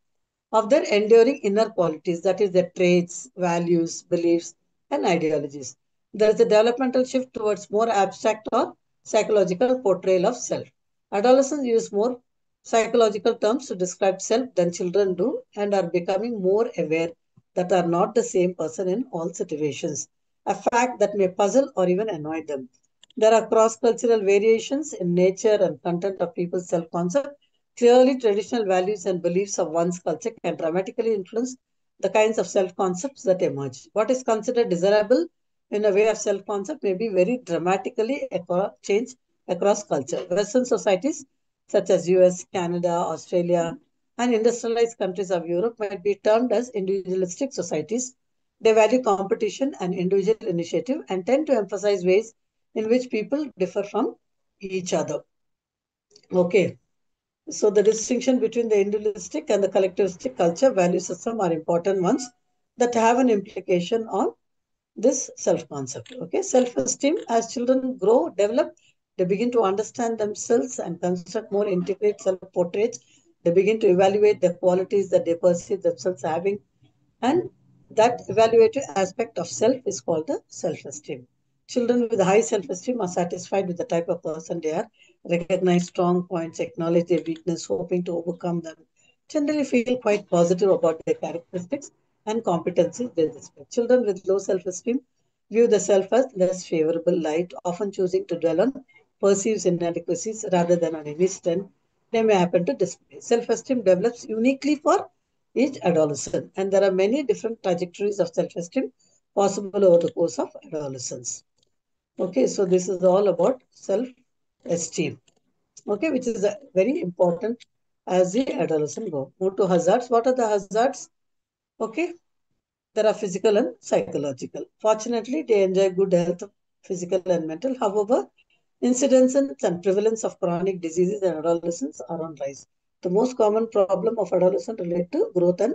of their enduring inner qualities, that is, their traits, values, beliefs, and ideologies. There is a developmental shift towards more abstract or psychological portrayal of self. Adolescents use more psychological terms to describe self than children do and are becoming more aware that are not the same person in all situations, a fact that may puzzle or even annoy them. There are cross cultural variations in nature and content of people's self concept. Clearly, traditional values and beliefs of one's culture can dramatically influence the kinds of self concepts that emerge. What is considered desirable in a way of self concept may be very dramatically change across culture. Western societies such as US, Canada, Australia, and industrialized countries of Europe might be termed as individualistic societies. They value competition and individual initiative and tend to emphasize ways in which people differ from each other. Okay. So the distinction between the individualistic and the collectivistic culture value system are important ones that have an implication on this self-concept. Okay, self-esteem as children grow, develop, they begin to understand themselves and construct more integrated self-portraits. They begin to evaluate the qualities that they perceive themselves having, and that evaluative aspect of self is called the self-esteem. Children with high self-esteem are satisfied with the type of person they are, recognize strong points, acknowledge their weakness, hoping to overcome them, generally feel quite positive about their characteristics and competencies they display. Children with low self-esteem view the self as less favorable light, often choosing to dwell on perceived inadequacies rather than on any strength they may happen to display. Self-esteem develops uniquely for each adolescent, and there are many different trajectories of self-esteem possible over the course of adolescence. Okay, so this is all about self-esteem. Okay, which is very important as the adolescent go. Move to hazards. What are the hazards? Okay, there are physical and psychological. Fortunately, they enjoy good health, physical and mental. However, incidences and prevalence of chronic diseases in adolescents are on rise. The most common problem of adolescents relate to growth and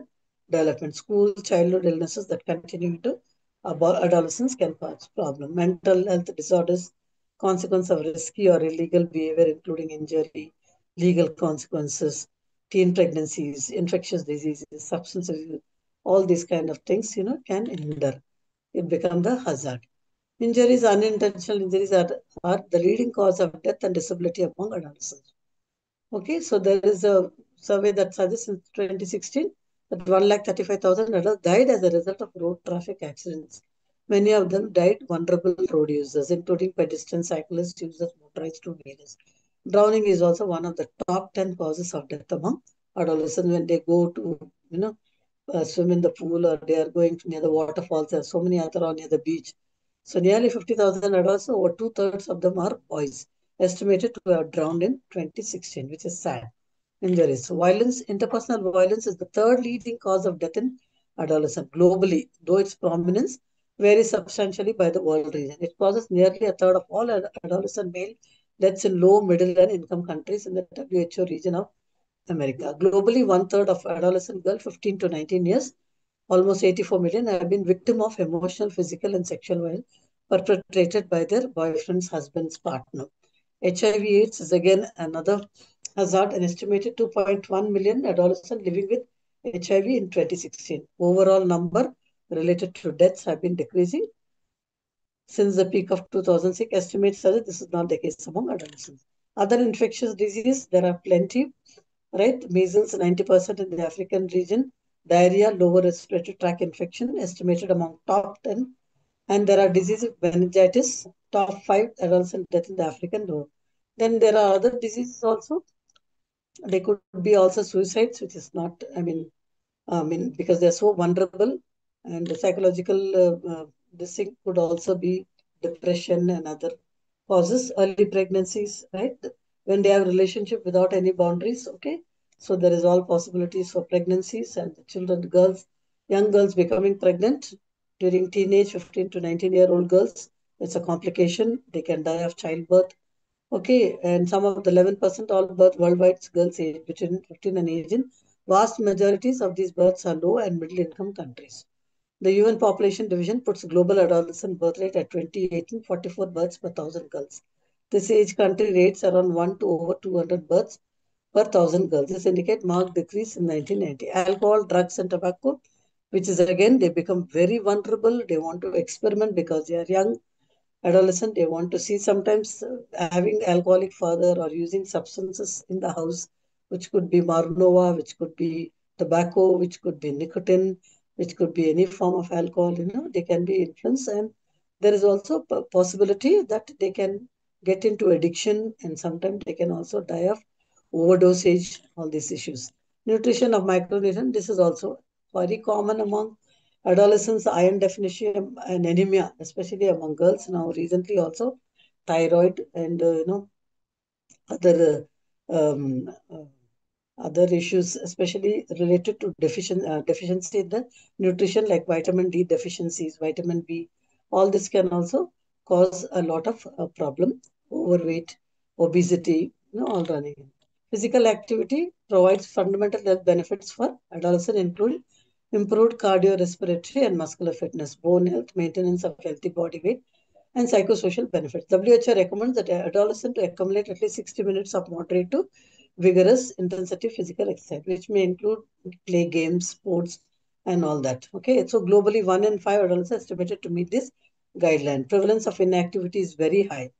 development. School, childhood illnesses that continue into adolescence can cause problem. Mental health disorders, consequence of risky or illegal behavior, including injury, legal consequences, teen pregnancies, infectious diseases, substance abuse, all these kind of things, can hinder. It become the hazard. Injuries, unintentional injuries are the leading cause of death and disability among adolescents. Okay, so there is a survey that suggests in 2016 that 135,000 adults died as a result of road traffic accidents. Many of them died vulnerable road users, including pedestrians, cyclists, users, motorized two-wheelers. Drowning is also one of the top 10 causes of death among adolescents when they go to, swim in the pool or they are going to near the waterfalls. There are so many other or near the beach. So nearly 50,000 adults, over two-thirds of them are boys, estimated to have drowned in 2016, which is sad. Injuries. Violence, interpersonal violence is the third leading cause of death in adolescents globally, though its prominence varies substantially by the world region. It causes nearly a third of all adolescent male deaths in low, middle, and income countries in the WHO region of America. Globally, one third of adolescent girls 15 to 19 years, almost 84 million, have been victim of emotional, physical, and sexual violence perpetrated by their boyfriend's husband's partner. HIV/AIDS is again another hazard. An estimated 2.1 million adolescents living with HIV in 2016. Overall number related to deaths have been decreasing since the peak of 2006. Estimates suggest this is not the case among adolescents. Other infectious diseases, there are plenty, right? Measles, 90% in the African region. Diarrhea, lower respiratory tract infection, estimated among top 10. And there are diseases, meningitis, top 5 adolescent death in the African world. Then there are other diseases also. They could be also suicides, which is not, because they're so vulnerable, and the psychological, this thing could also be depression and other causes. Early pregnancies, right? When they have relationship without any boundaries, okay? So there is all possibilities for pregnancies and the children, girls, young girls becoming pregnant during teenage, 15 to 19-year-old girls. It's a complication. They can die of childbirth. Okay, and some of the 11% all birth worldwide girls age between 15 and 18. Vast majorities of these births are low and middle income countries. The UN Population Division puts global adolescent birth rate at 2018, 44 births per thousand girls. This age country rates around 1 to over 200 births per thousand girls. This indicates marked decrease in 1990. Alcohol, drugs, and tobacco, which is again, they become very vulnerable. They want to experiment because they are young adolescent. They want to see sometimes having alcoholic father or using substances in the house, which could be Marnova, which could be tobacco, which could be nicotine, which could be any form of alcohol. They can be influenced, and there is also a possibility that they can get into addiction, and sometimes they can also die of overdosage. All these issues. Nutrition of micronutrients. This is also very common among adolescents, iron deficiency and anemia, especially among girls now recently also, thyroid and other other issues, especially related to deficiency in the nutrition like vitamin D deficiencies, vitamin B. All this can also cause a lot of problem, overweight, obesity, all running in. Physical activity provides fundamental health benefits for adolescents, including improved cardiorespiratory and muscular fitness, bone health, maintenance of healthy body weight, and psychosocial benefits. WHO recommends that adolescents to accumulate at least 60 minutes of moderate to vigorous intensity physical exercise, which may include play games, sports, and all that. Okay, so globally, 1 in 5 adults are estimated to meet this guideline. Prevalence of inactivity is very high.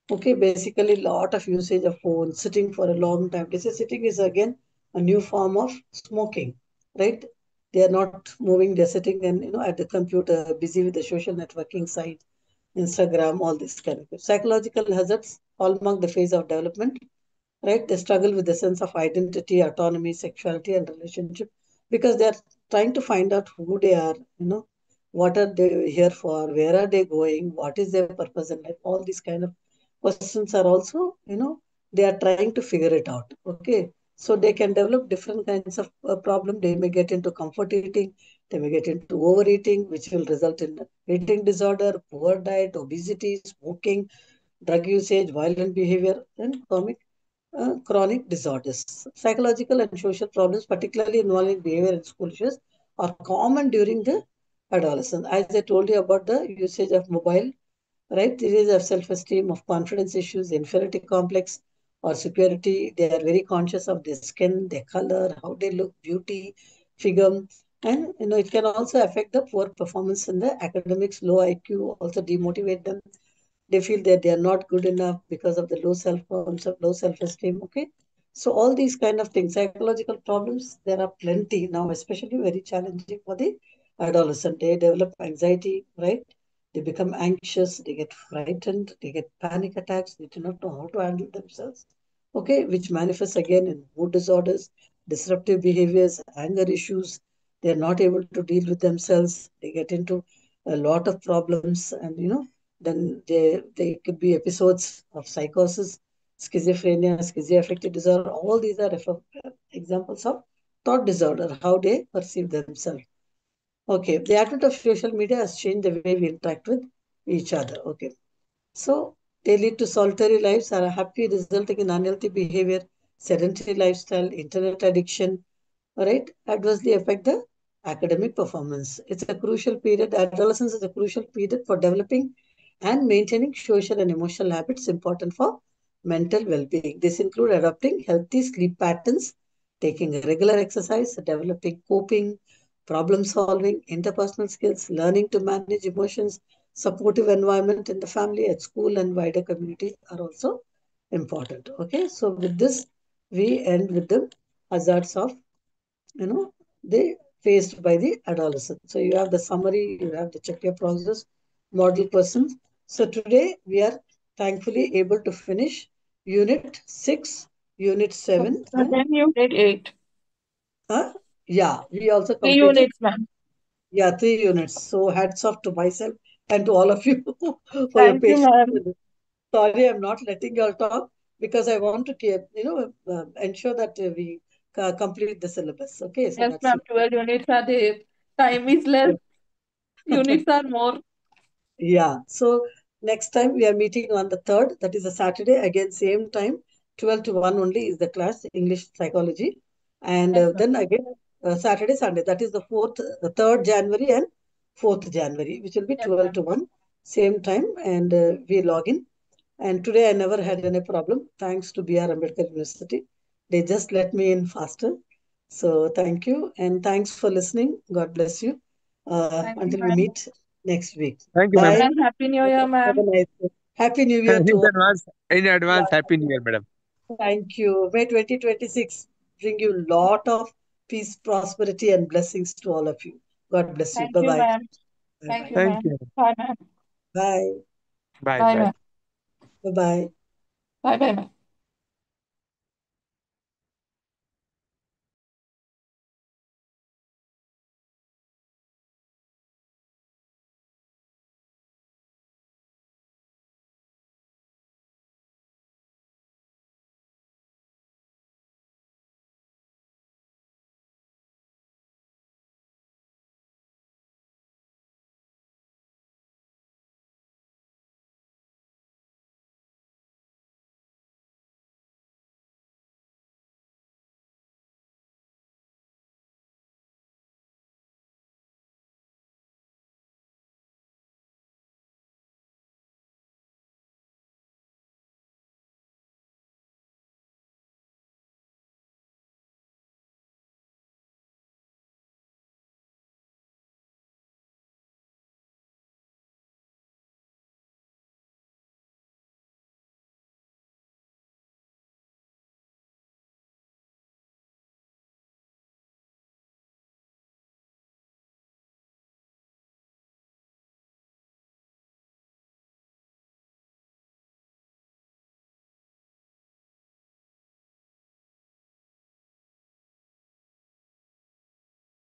Okay, basically, lot of usage of phone, sitting for a long time. This is sitting is again a new form of smoking, right? They are not moving; they're sitting and at the computer, busy with the social networking site, Instagram, all this kind of psychological hazards hallmark the phase of development, right? They struggle with the sense of identity, autonomy, sexuality, and relationship because they're trying to find out who they are, what are they here for, where are they going, what is their purpose in life. All these kind of questions are also, they are trying to figure it out. Okay. So they can develop different kinds of problem. They may get into comfort eating, they may get into overeating, which will result in eating disorder, poor diet, obesity, smoking, drug usage, violent behavior, and chronic disorders. Psychological and social problems, particularly involving behavior and school issues, are common during the adolescence. As I told you about the usage of mobile, right? There is of self-esteem, of confidence issues, inferiority complex, or superiority. They are very conscious of their skin, their color, how they look, beauty, figure, and it can also affect the poor performance in the academics. Low IQ also demotivate them. They feel that they are not good enough because of the low self-concept, low self-esteem. Okay, so all these kind of things, psychological problems, there are plenty now, especially very challenging for the adolescent. They develop anxiety, right? They become anxious, they get frightened, they get panic attacks, they do not know how to handle themselves. Okay, which manifests again in mood disorders, disruptive behaviors, anger issues. They are not able to deal with themselves. They get into a lot of problems, and then they could be episodes of psychosis, schizophrenia, schizoaffective disorder. All these are examples of thought disorder, how they perceive themselves. Okay, the advent of social media has changed the way we interact with each other. Okay, so they lead to solitary lives, are happy, resulting in unhealthy behavior, sedentary lifestyle, internet addiction, all right, adversely affect the academic performance. It's a crucial period. Adolescence is a crucial period for developing and maintaining social and emotional habits important for mental well-being. This include adopting healthy sleep patterns, taking regular exercise, developing coping, problem solving, interpersonal skills, learning to manage emotions, supportive environment in the family, at school, and wider community are also important. Okay, so with this, we end with the hazards of, you know, they faced by the adolescent. So you have the summary, you have the checklist process, model persons. So today we are thankfully able to finish Unit 6, Unit 7. Then unit 8. Uh, yeah, we also 3 completed, units, ma'am. yeah, 3 units. So hats off to myself and to all of you for your Thank you, patience. ma'am. Sorry, I'm not letting you all talk because I want to keep, ensure that we complete the syllabus. Okay, so Yes, that's ma'am. it. 12 units are there. Time is less. Units are more. Yeah. So next time we are meeting on the 3rd, that is a Saturday, again, same time, 12 to 1 only is the class, English psychology. And Yes, ma'am. then again, Saturday, Sunday, that is the 3rd January and 4th January, which will be Yes, 12 ma'am. to 1, same time, and we log in. And today I never had any problem, thanks to B.R. Ambedkar University. They just let me in faster. So thank you, and thanks for listening. God bless you. Thank you, Until we ma'am. meet next week. Thank you, ma'am. Bye. And Happy New Year, Have a ma'am. nice day. Happy New Year to In all. advance, in advance, Happy New Year, madam. Thank you. May 2026 bring you lot of peace, prosperity, and blessings to all of you. God bless you. Thank Bye you, bye. ma'am. Bye Thank bye. you, Thank ma'am. you. Bye, ma'am. Bye. Bye, Bye, bye. ma'am. Bye bye. Bye, bye, ma'am.